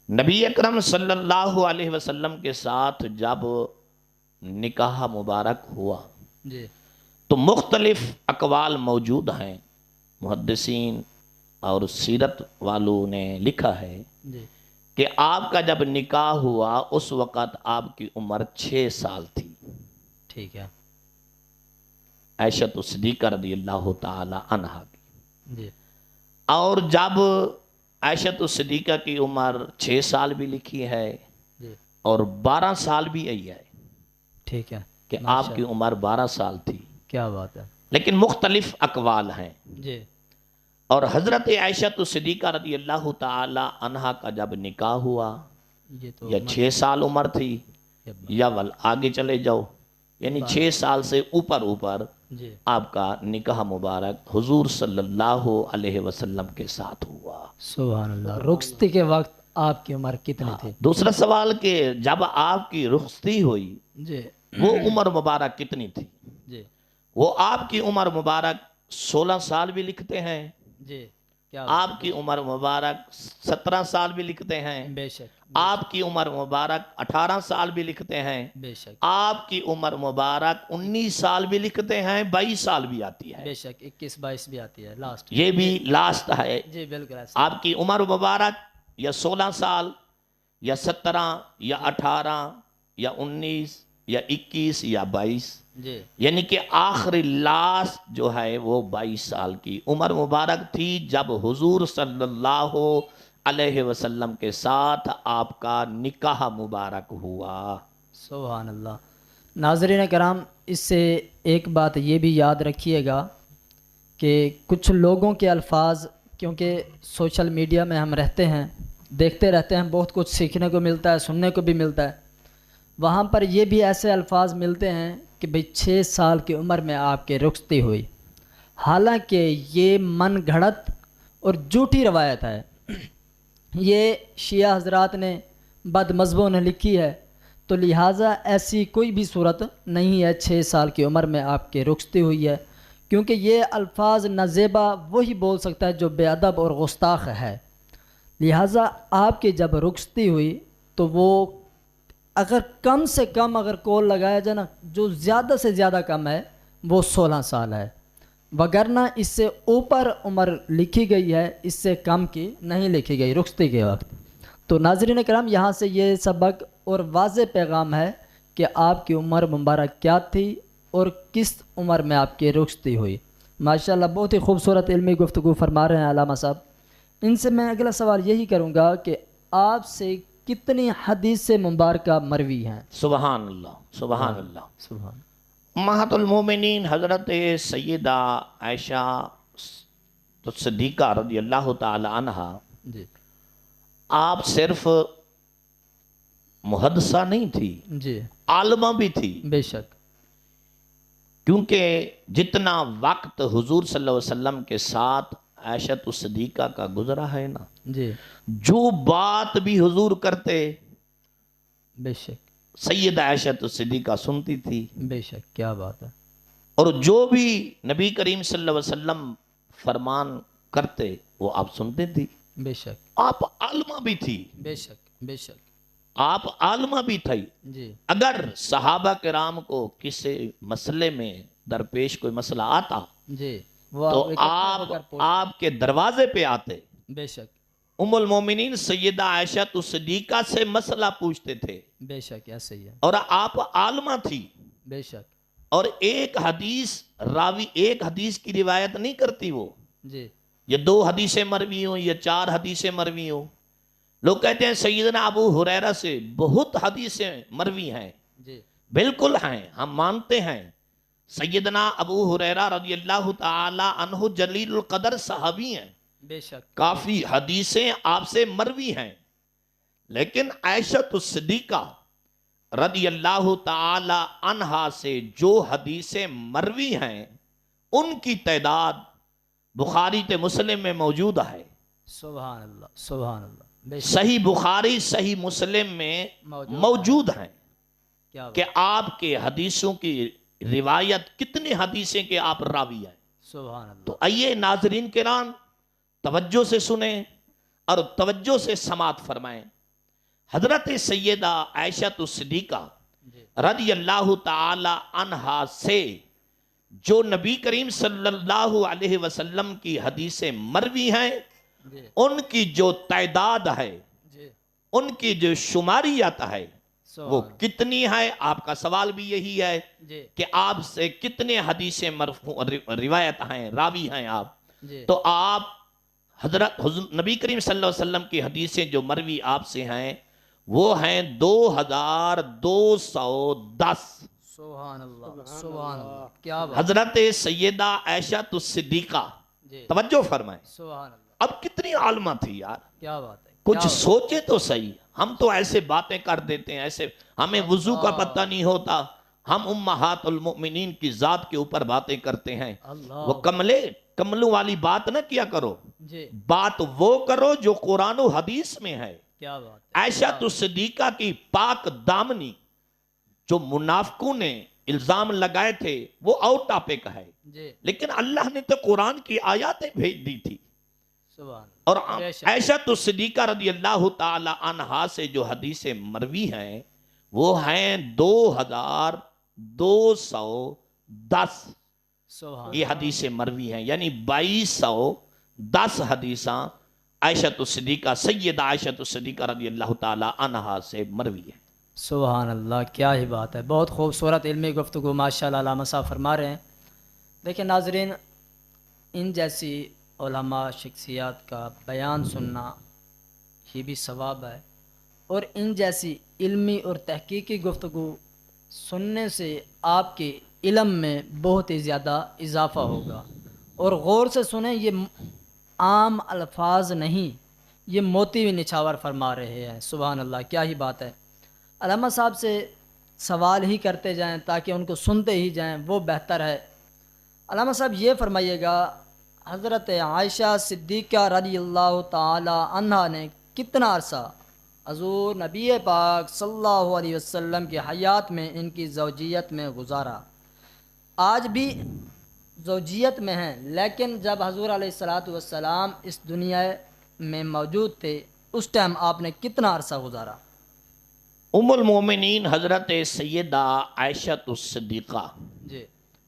نبی اکرم صلی اللہ علیہ وسلم کے ساتھ جب نکاح مبارک ہوا جی تو مختلف اقوال موجود ہیں، محدثین اور سیرت والوں نے لکھا ہے جی کہ آپ کا جب نکاح ہوا اس وقت آپ کی عمر 6 سال تھی، ٹھیک ہے عائشہ صدیقہ رضی اللہ تعالی عنہا کی۔ جی اور جب عائشہ صدیقہ کی عمر 6 سال بھی لکھی ہے جی اور 12 سال بھی آئی ہے ٹھیک ہے کہ آپ کی عمر 12 سال تھی، کیا بات ہے۔ لیکن مختلف اقوال ہیں۔ جی اور حضرت عائشہ صدیقہ رضی اللہ تعالی عنہا کا جب نکاح ہوا یہ تو یا 6 سال عمر تھی یا آگے چلے جاؤ، یعنی 6 سال سے اوپر جی آپ کا نکاح مبارک حضور صلی اللہ علیہ وسلم کے ساتھ ہوا۔ سبحان اللہ۔ رخصتی کے وقت آپ کی عمر کتنی تھی؟ دوسرا سوال کہ جب آپ کی رخصتی ہوئی جی وہ عمر مبارک کتنی تھی؟ جی وہ آپ کی عمر مبارک 16 سال بھی لکھتے ہیں، جی کیا آپ کی عمر مبارک 17 سال بھی لکھتے ہیں، بے شک آپ کی عمر مبارک 18 سال بھی لکھتے ہیں، بے شک آپ کی عمر مبارک 19 سال بھی لکھتے ہیں، 22 سال بھی آتی ہے، بے شک 21 22 بھی آتی ہے لاسٹ۔ یہ بھی لاسٹ ہے۔ جی بالکل ایسا۔ آپ کی عمر مبارک یا 16 سال یا 17 یا 18 یا 19 یا 21 یا 22، جی یعنی کہ آخری لاسٹ جو ہے وہ 22 سال کی عمر مبارک تھی جب حضور صلی اللہ علیہ وسلم کے ساتھ آپ کا نکاح مبارک ہوا۔ سبحان اللہ۔ ناظرین کرام، اس سے ایک بات یہ بھی یاد رکھیے گا کہ کچھ لوگوں کے الفاظ، کیونکہ سوشل میڈیا میں ہم رہتے ہیں، دیکھتے رہتے ہیں، بہت کچھ سیکھنے کو ملتا ہے، سننے کو بھی ملتا ہے، وہاں پر یہ بھی ایسے الفاظ ملتے ہیں کہ بھئی 6 سال کی عمر میں آپ کی رخصتی ہوئی، حالانکہ یہ من گھڑت اور جھوٹی روایت ہے۔ یہ شیعہ حضرات نے بد مذہبوں نے لکھی ہے، تو لہٰذا ایسی کوئی بھی صورت نہیں ہے 6 سال کی عمر میں آپ کی رخصتی ہوئی ہے، کیونکہ یہ الفاظ نازیبا وہی بول سکتا ہے جو بے ادب اور گستاخ ہے۔ لہٰذا آپ کی جب رخصتی ہوئی تو وہ اگر کم سے کم اگر کول لگایا جائے نا، جو زیادہ سے زیادہ کم ہے وہ 16 سال ہے، وگرنہ اس سے اوپر عمر لکھی گئی ہے، اس سے کم کی نہیں لکھی گئی رخصتی کے وقت۔ تو ناظرین کرام، یہاں سے یہ سبق اور واضح پیغام ہے کہ آپ کی عمر مبارک کیا تھی اور کس عمر میں آپ کی رخصتی ہوئی۔ ماشاءاللہ بہت ہی خوبصورت علمی گفتگو فرما رہے ہیں علامہ صاحب۔ ان سے میں اگلا سوال یہی کروں گا کہ آپ سے کتنی حدیث مبارکہ مروی ہیں؟ سبحان اللہ، سبحان اللہ۔ سبحان امہات المومنین حضرت سیدہ عائشہ صدیقہ رضی اللہ تعالی عنہا جی آپ صرف محدثہ نہیں تھی، جی عالمہ بھی تھی، بے شک، کیونکہ جتنا وقت حضور صلی اللہ علیہ وسلم کے ساتھ عائشہ صدیقہ کا گزرا ہے نا، جی جو بات بھی حضور کرتے بے شک، سیدہ عائشہ صدیقہ سنتی تھی، بے شک، کیا بات ہے، اور جو بھی نبی کریم صلی اللہ علیہ وسلم فرمان کرتے وہ آپ سنتے تھی۔ بے شک، آپ عالمہ بھی تھی، بے شک، بے شک، آپ عالمہ بھی تھی۔ جی اگر صحابہ کرام کو کسی مسئلے میں درپیش کوئی مسئلہ آتا جی وہ تو اکٹھا ہو کر آپ کے دروازے پہ آتے، بے شک، ام المومنین سیدہ عائشہ صدیقہ سے مسئلہ پوچھتے تھے، بے شک، ایسے ہی ہے، اور آپ عالمہ تھی، بے شک، اور ایک حدیث راوی ایک حدیث کی روایت نہیں کرتی، وہ جی یہ 2 حدیثیں مروی ہوں یا 4 حدیثیں مروی ہوں۔ لوگ کہتے ہیں سیدنا ابو ہریرہ سے بہت حدیثیں مروی ہیں، جی بالکل ہیں، ہم مانتے ہیں۔ سیدنا ابو ہریرہ رضی اللہ تعالی عنہ جلیل القدر صحابی ہیں، بے شک، کافی حدیثیں آپ سے مروی ہیں، لیکن عائشہ صدیقہ رضی اللہ تعالی عنہا سے جو حدیثیں مروی ہیں ان کی تعداد بخاری تے مسلم میں موجود ہے۔ سبحان اللہ، سبحان اللہ، بے شک، صحیح بخاری صحیح مسلم میں موجود ہیں کیا بات، کہ آپ کے حدیثوں کی روایت کتنی حدیثیں کہ آپ راوی ہیں۔ سبحان اللہ، تو آئیے ناظرین کرام توجہ سے سنیں اور توجہ سے سماعت فرمائیں۔ حضرت سیدہ عائشہ صدیقہ جی رضی اللہ تعالی عنہا سے جو نبی کریم صلی اللہ علیہ وسلم کی حدیثیں مروی ہیں جی ان کی جو تعداد ہے، جی ان کی جو شماریت ہے وہ سبحان کتنی ہے، آپ کا سوال بھی یہی ہے جی کہ آپ سے کتنے حدیثیں روایت ہیں، راوی ہیں آپ۔ جی تو آپ حضرت نبی کریم صلی اللہ علیہ وسلم کی حدیثیں جو مروی آپ سے ہیں وہ ہیں 2210۔ سبحان اللہ، سبحان اللہ، کیا بات، حضرت سیدہ عائشہ صدیقہ جی توجہ فرمائیں، سبحان اللہ، اب کتنی عالمہ تھی یار، کیا بات ہے، کچھ سوچے تو صحیح۔ ہم تو ایسے باتیں کر دیتے ہیں، ایسے ہمیں وضو کا پتہ نہیں ہوتا، ہم امہات المؤمنین کی ذات کے اوپر باتیں کرتے ہیں۔ اللہ، وہ کملوں والی بات نہ کیا کرو، جی بات وہ کرو جو قرآن و حدیث میں ہے۔ کیا بات ہے، عائشہ صدیقہ کی پاک دامنی جو منافقوں نے الزام لگائے تھے وہ آؤٹ ٹاپک ہے، جی لیکن اللہ نے تو قرآن کی آیاتیں بھیج دی تھی، سبحان اور بے شک، عائشہ صدیقہ رضی اللہ تعالی عنہا سے جو حدیثیں مروی ہیں وہ ہیں 2210۔ سبحان یہ حدیثیں مروی ہیں، یعنی 2210 حدیثاں عائشہ صدیقہ سیدہ عائشہ صدیقہ رضی اللہ تعالی عنہا سے مروی ہیں۔ سبحان اللہ، کیا ہی بات ہے، بہت خوبصورت علمی گفتگو ماشاءاللہ علامہ صاحب فرما رہے ہیں۔ دیکھیں ناظرین، ان جیسی علماء شخصیات کا بیان سننا یہ بھی ثواب ہے، اور ان جیسی علمی اور تحقیقی گفتگو سننے سے آپ کے علم میں بہت ہی زیادہ اضافہ ہوگا، اور غور سے سنیں، یہ عام الفاظ نہیں، یہ موتی بھی نچھاور فرما رہے ہیں۔ سبحان اللہ، کیا ہی بات ہے۔ علامہ صاحب سے سوال ہی کرتے جائیں تاکہ ان کو سنتے ہی جائیں، وہ بہتر ہے۔ علامہ صاحب یہ فرمائیے گا، حضرت عائشہ صدیقہ رضی اللہ تعالی عنہا نے کتنا عرصہ حضور نبی پاک صلی اللہ علیہ وسلم کی حیات میں ان کی زوجیت میں گزارا، آج بھی زوجیت میں ہیں، لیکن جب حضور علیہ الصلاۃ والسلام اس دنیا میں موجود تھے اس ٹائم آپ نے کتنا عرصہ گزارا؟ ام المومنین حضرت سیدہ عائشہ الصدیقہ جی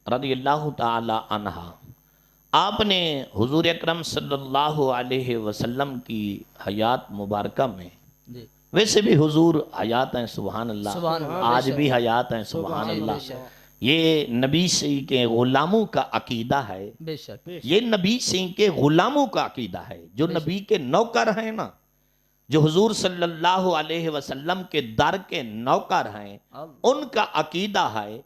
رضی اللہ تعالی عنہا، آپ نے حضور اکرم صلی اللہ علیہ وسلم کی حیات مبارکہ میں، جی ویسے بھی حضور حیات ہیں سبحان اللہ، سبحان اللہ، آج بھی حیات ہیں سبحان جی، بے اللہ، شک یہ نبی سے کے غلاموں کا عقیدہ ہے، بے شک یہ نبی سے کے غلاموں کا عقیدہ ہے، جو نبی کے نوکر ہیں نا، جو حضور صلی اللہ علیہ وسلم کے در کے نوکر ہیں، ان کا عقیدہ ہے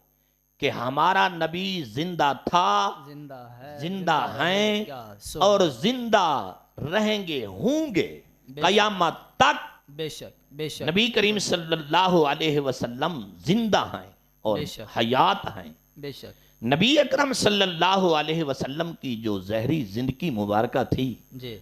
کہ ہمارا نبی زندہ تھا، زندہ ہے، زندہ ہیں کیا اور زندہ رہیں گے، ہوں گے قیامت تک۔ بے شک بے شک نبی کریم صلی اللہ علیہ وسلم زندہ ہیں اور بے شک حیات ہیں۔ بے شک نبی اکرم صلی اللہ علیہ وسلم کی جو زہری زندگی مبارکہ تھی، جی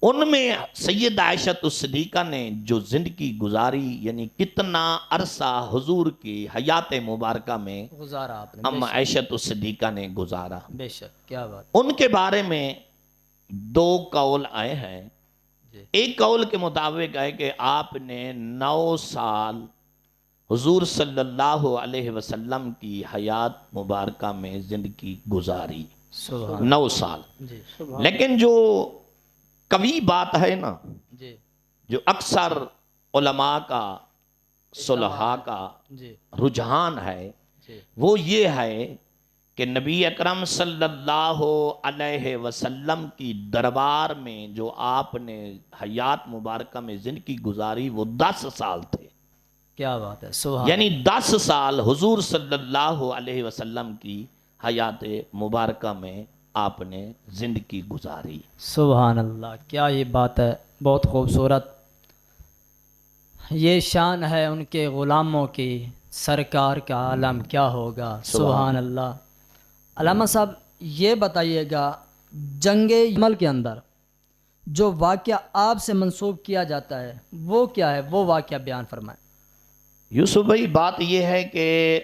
ان میں سید عائشہ الصدیقہ نے جو زندگی گزاری، یعنی کتنا عرصہ حضور کی حیات مبارکہ میں گزارا آپ نے، ام عائشہ الصدیقہ نے گزارا، بے شک کیا بات، ان کے بارے میں دو قول آئے ہیں۔ جی ایک قول کے مطابق ہے کہ آپ نے 9 سال حضور صلی اللہ علیہ وسلم کی حیات مبارکہ میں زندگی گزاری، سبحان 9 سال۔ جی لیکن جو قوی بات ہے نا، جی جو اکثر علماء کا، صلحاء کا جی رجحان ہے، جی وہ یہ ہے کہ نبی اکرم صلی اللہ علیہ وسلم کی دربار میں جو آپ نے حیات مبارکہ میں زندگی گزاری وہ 10 سال تھے، کیا بات ہے، سبحان یعنی 10 سال حضور صلی اللہ علیہ وسلم کی حیات مبارکہ میں آپ نے زندگی گزاری۔ سبحان اللہ، کیا یہ بات ہے، بہت خوبصورت، یہ شان ہے ان کے غلاموں کی، سرکار کا عالم کیا ہوگا، سبحان اللہ۔ علامہ صاحب یہ بتائیے گا، جنگ یمل کے اندر جو واقعہ آپ سے منسوب کیا جاتا ہے وہ کیا ہے، وہ واقعہ بیان فرمائیں۔ یوسف بھائی، بات یہ ہے کہ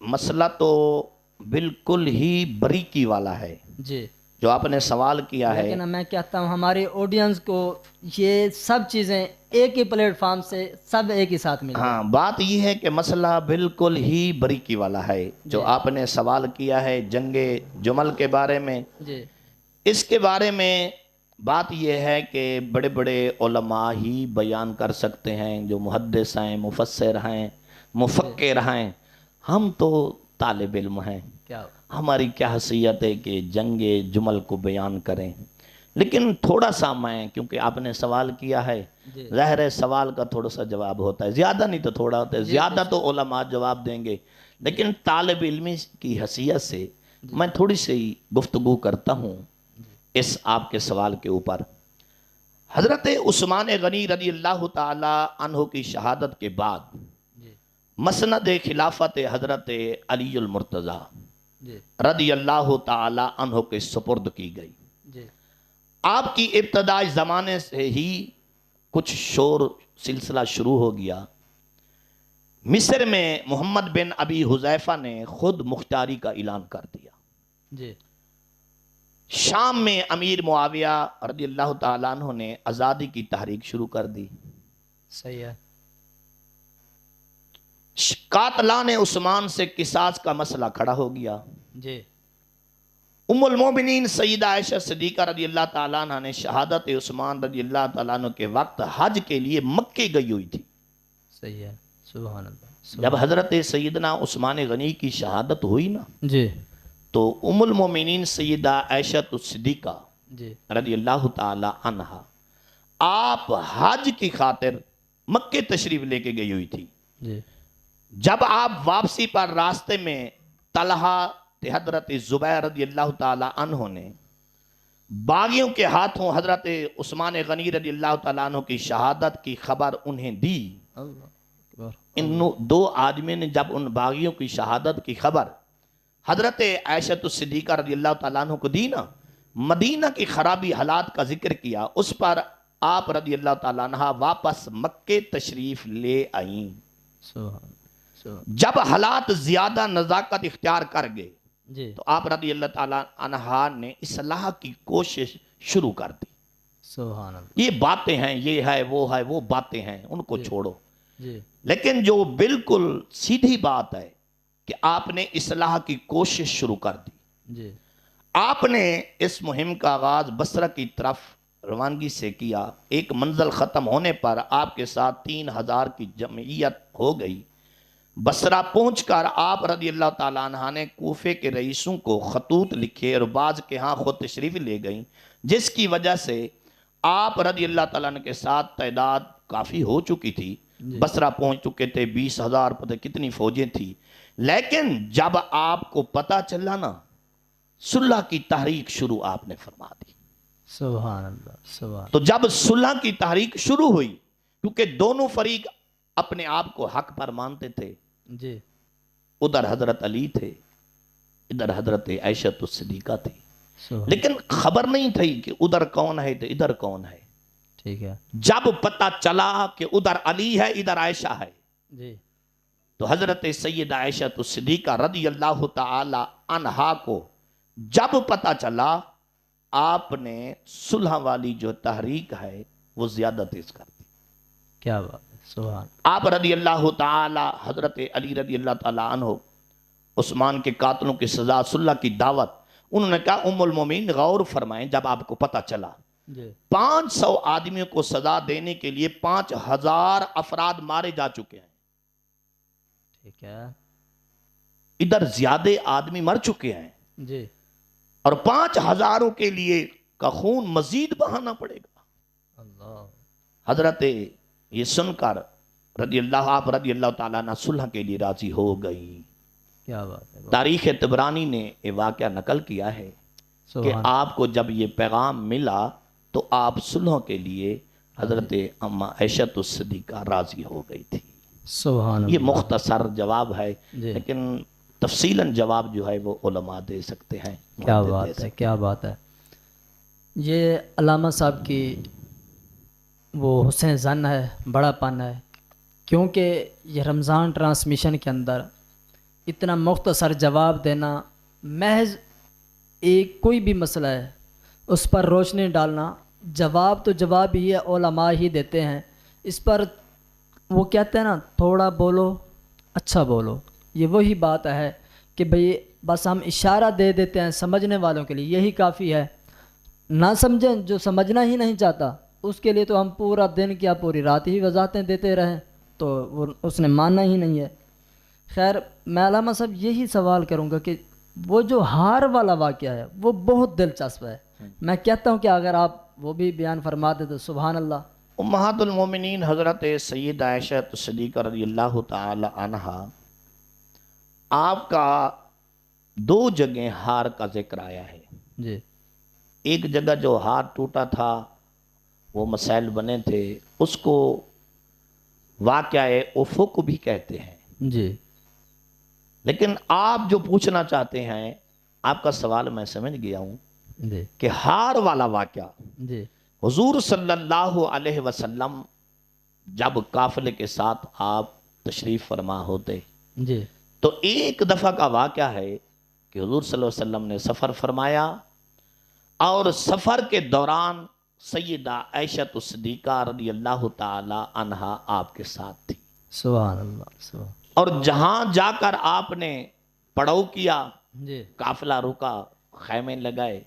مسئلہ تو بالکل ہی بریکی والا ہے جی جو آپ نے سوال کیا ہے، لیکن میں کہتا ہوں ہماری آڈینس کو یہ سب چیزیں ایک ہی پلیٹ فارم سے سب ایک ہی ساتھ مل ہاں، بات یہ ہے کہ مسئلہ بالکل ہی بریکی والا ہے جو آپ نے سوال کیا ہے جنگ جمل کے بارے میں۔ جی اس کے بارے میں بات یہ ہے کہ بڑے بڑے علماء ہی بیان کر سکتے ہیں، جو محدث ہیں، مفسر ہیں، مفکر ہیں، ہم تو طالب علم ہیں، کیا ہماری کیا حیثیت ہے کہ جنگ جمل کو بیان کریں۔ لیکن تھوڑا سا میں، کیونکہ آپ نے سوال کیا ہے، جی ظاہر ہے سوال کا تھوڑا سا جواب ہوتا ہے، زیادہ نہیں تو تھوڑا ہوتا ہے، زیادہ تو علماء جواب دیں گے، لیکن طالب علمی کی حیثیت سے میں تھوڑی سی گفتگو کرتا ہوں اس آپ کے سوال کے اوپر۔ حضرت عثمان غنی رضی اللہ تعالی عنہ کی شہادت کے بعد جی مسند خلافت حضرت علی المرتضی جی رضی اللہ تعالی عنہ کے سپرد کی گئی۔ جی آپ کی ابتدائی زمانے سے ہی کچھ شور سلسلہ شروع ہو گیا۔ مصر میں محمد بن ابی حذیفہ نے خود مختاری کا اعلان کر دیا۔ جی شام میں امیر معاویہ رضی اللہ تعالیٰ عنہ نے آزادی کی تحریک شروع کر دی۔ صحیح ہے، قاتلان عثمان سے قصاص کا مسئلہ کھڑا ہو گیا۔ جی ام المومنین سیدہ عائشہ صدیقہ رضی اللہ تعالیٰ عنہ نے شہادت عثمان رضی اللہ تعالیٰ عنہ کے وقت حج کے لیے مکے گئی ہوئی تھی۔ صحیح ہے، سبحان اللہ، جب حضرت سیدنا عثمان غنی کی شہادت ہوئی نا، جی تو ام المومنین سیدہ عائشہ الصدیقہ جی رضی اللہ تعالی عنہا آپ حج کی خاطر مکے تشریف لے کے گئی ہوئی تھی۔ جی جب آپ واپسی پر راستے میں طلحہ حضرت زبیر رضی اللہ تعالی عنہ نے باغیوں کے ہاتھوں حضرت عثمان غنی رضی اللہ تعالی عنہ کی شہادت کی خبر انہیں دی، اللہ اکبر، ان دو آدمی نے جب ان باغیوں کی شہادت کی خبر حضرت عائشہ الصدیقہ رضی اللہ تعالیٰ عنہ کو دی نا، مدینہ کی خرابی حالات کا ذکر کیا، اس پر آپ رضی اللہ تعالیٰ عنہ واپس مکے تشریف لے آئیں۔ جب حالات زیادہ نزاکت اختیار کر گئے جی تو آپ رضی اللہ تعالیٰ عنہ نے اصلاح کی کوشش شروع کر دی۔ سبحان اللہ۔ یہ باتیں ہیں، یہ ہے وہ باتیں ہیں، ان کو چھوڑو۔ جی لیکن جو بالکل سیدھی بات ہے کہ آپ نے اصلاح کی کوشش شروع کر دی۔ جی آپ نے اس مہم کا آغاز بصرہ کی طرف روانگی سے کیا۔ ایک منزل ختم ہونے پر آپ کے ساتھ 3000 کی جمعیت ہو گئی۔ بصرہ پہنچ کر آپ رضی اللہ تعالیٰ عنہ نے کوفے کے رئیسوں کو خطوط لکھے اور بعض کے ہاں خود تشریف لے گئیں، جس کی وجہ سے آپ رضی اللہ تعالیٰ عنہ کے ساتھ تعداد کافی ہو چکی تھی۔ بصرہ پہنچ چکے تھے، 20,000 پتہ کتنی فوجیں تھی۔ لیکن جب آپ کو پتہ چلا نا، صلح کی تحریک شروع آپ نے فرما دی۔ سبحان اللہ سبحان۔ تو جب صلح کی تحریک شروع ہوئی، کیونکہ دونوں فریق اپنے آپ کو حق پر مانتے تھے، جی ادھر حضرت علی تھے، ادھر حضرت عائشہ الصدیقہ تھی، سبحان۔ لیکن خبر نہیں تھی کہ ادھر کون ہے تو ادھر کون ہے۔ ٹھیک ہے جب پتہ چلا کہ ادھر علی ہے ادھر عائشہ ہے، جی تو حضرت سیدہ عائشہ الصدیقہ رضی اللہ تعالی عنہا کو جب پتہ چلا، آپ نے صلح والی جو تحریک ہے وہ زیادہ تیز کر دی۔ کیا بات ہے، سبحان۔ آپ رضی اللہ تعالی، حضرت علی رضی اللہ تعالی عنہ، عثمان کے قاتلوں کی سزا، صلح کی دعوت، انہوں نے کہا ام المومنین غور فرمائیں، جب آپ کو پتہ چلا جی 500 آدمیوں کو سزا دینے کے لیے 5000 افراد مارے جا چکے ہیں، ٹھیک ہے ادھر زیادہ آدمی مر چکے ہیں، جی اور 5000 کے لیے کا خون مزید بہانا پڑے گا۔ اللہ۔ حضرت یہ سن کر آپ رضی اللہ تعالیٰ عنہ صلح کے لیے راضی ہو گئی۔ کیا بات ہے، تاریخ طبرانی نے یہ واقعہ نقل کیا ہے کہ سبحان۔ آپ کو جب یہ پیغام ملا تو آپ صلح کے لیے حضرت اما عائشہ الصدیقہ راضی ہو گئی تھی۔ سبحان یہ اللہ۔ مختصر جواب ہے، جی لیکن تفصیلاً جواب جو ہے وہ علماء دے سکتے ہیں۔ کیا محدث دے بات ہے، سکتے کیا بات ہے۔ یہ علامہ صاحب کی وہ حسن زن ہے، بڑا پن ہے، کیونکہ یہ رمضان ٹرانسمیشن کے اندر اتنا مختصر جواب دینا، محض ایک کوئی بھی مسئلہ ہے اس پر روشنی ڈالنا، جواب تو جواب ہی ہے، علماء ہی دیتے ہیں، اس پر وہ کہتے ہیں نا تھوڑا بولو اچھا بولو، یہ وہی بات ہے کہ بھئی بس ہم اشارہ دے دیتے ہیں سمجھنے والوں کے لیے، یہی کافی ہے۔ نہ سمجھیں، جو سمجھنا ہی نہیں چاہتا اس کے لیے تو ہم پورا دن کیا پوری رات ہی وضاحتیں دیتے رہیں تو وہ اس نے ماننا ہی نہیں ہے۔ خیر، میں علامہ صاحب یہی سوال کروں گا کہ وہ جو ہار والا واقعہ ہے وہ بہت دلچسپ ہے، میں کہتا ہوں کہ اگر آپ وہ بھی بیان فرما دیں تو سبحان اللہ۔ امہات المومنین حضرت سیدہ عائشہ الصدیقہ رضی اللہ تعالی عنہا، آپ کا 2 جگہ ہار کا ذکر آیا ہے۔ جی ایک جگہ جو ہار ٹوٹا تھا، وہ مسائل بنے تھے، اس کو واقعہ افق بھی کہتے ہیں۔ جی لیکن آپ جو پوچھنا چاہتے ہیں، آپ کا سوال میں سمجھ گیا ہوں جی کہ ہار والا واقعہ جی حضور صلی اللہ علیہ وسلم جب قافلے کے ساتھ آپ تشریف فرما ہوتے جی تو ایک دفعہ کا واقعہ ہے کہ حضور صلی اللہ علیہ وسلم نے سفر فرمایا، اور سفر کے دوران سیدہ عائشہ الصدیقہ رضی اللہ تعالی عنہا آپ کے ساتھ تھی، سبحان اللہ سبحان۔ اور جہاں جا کر آپ نے پڑاؤ کیا، جی قافلہ رکا، خیمے لگائے،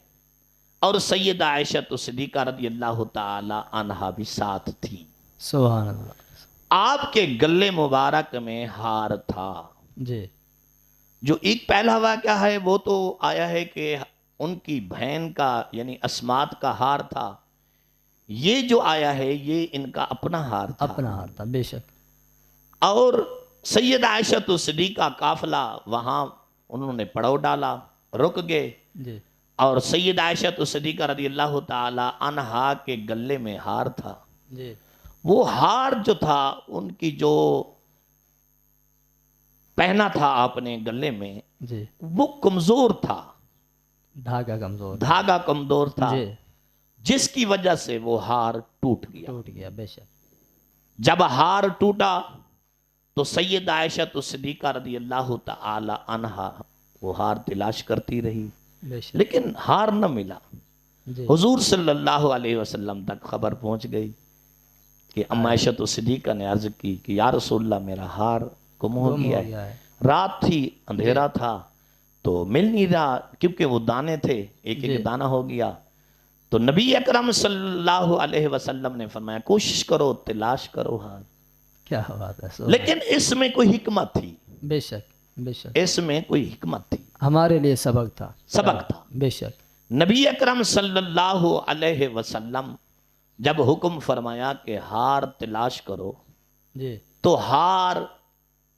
اور سیدہ عائشہ الصدیقہ رضی اللہ تعالی عنہا بھی ساتھ تھی۔ سبحان اللہ۔ آپ کے گلے مبارک میں ہار تھا۔ جی جو ایک پہلا واقعہ ہے وہ تو آیا ہے کہ ان کی بہن کا یعنی اسمات کا ہار تھا، یہ جو آیا ہے یہ ان کا اپنا ہار تھا۔ اپنا ہار تھا، بے شک۔ اور سیدہ عائشہ الصدیقہ قافلہ وہاں انہوں نے پڑاؤ ڈالا، رک گئے، جی اور سیدہ عائشہ الصدیقہ رضی اللہ تعالی عنہا کے گلے میں ہار تھا۔ جی وہ ہار جو تھا ان کی جو پہنا تھا آپ نے گلے میں، جی وہ کمزور تھا، دھاگا کمزور، دھاگا کمزور تھا، جی جس کی وجہ سے وہ ہار ٹوٹ گیا. ٹوٹ گیا بے شک. جب ہار ٹوٹا تو سید عائشہ صدیقہ رضی اللہ تعالی عنہا وہ ہار تلاش کرتی رہی بے شک. لیکن ہار نہ ملا. جی حضور صلی اللہ علیہ وسلم تک خبر پہنچ گئی کہ ام عائشہ صدیقہ نے عرض کی کہ یا رسول اللہ میرا ہار گم ہو گیا ہے. رات تھی, اندھیرا تھا تو مل نہیں رہا کیونکہ وہ دانے تھے, ایک ایک دانہ ہو گیا. تو نبی اکرم صلی اللہ علیہ وسلم نے فرمایا کوشش کرو, تلاش کرو ہار. کیا بات ہے. لیکن اس میں کوئی حکمت تھی, بے شک بے شک. اس میں کوئی حکمت تھی, ہمارے لیے سبق تھا. سبق تھا. بے شک. نبی اکرم صلی اللہ علیہ وسلم جب حکم فرمایا کہ ہار تلاش کرو جی تو ہار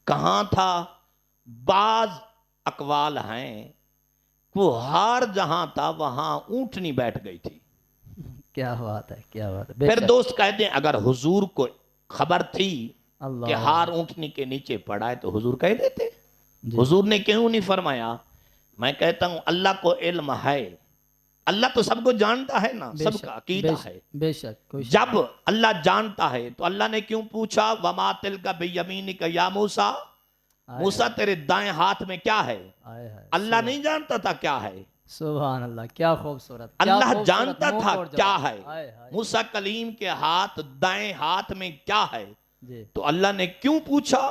کہاں تھا؟ بعض اقوال ہیں وہ ہار جہاں تھا وہاں اونٹنی بیٹھ گئی تھی. کیا بات ہے, کیا بات ہے. بے پھر شک. دوست کہتے ہیں اگر حضور کو خبر تھی اللہ کہ ہار اونٹنی کے نیچے پڑا ہے تو حضور کہہ دیتے. جی. حضور نے کیوں نہیں فرمایا؟ میں کہتا ہوں اللہ کو علم ہے, اللہ تو سب کو جانتا ہے نا, بے سب شک, کا عقیدہ بے ہے. شک, بے شک. کوئی شک جب اللہ جانتا ہے تو اللہ نے کیوں پوچھا وما تلک بیمینک یا موسیٰ, موسیٰ تیرے دائیں ہاتھ میں کیا ہے؟ آئے ہے. اللہ نہیں جانتا تھا کیا ہے, سبحان اللہ. کیا خوبصورت. اللہ جانتا تھا کیا ہے. موسیٰ کلیم کے ہاتھ دائیں ہاتھ میں کیا ہے جی تو اللہ نے کیوں پوچھا؟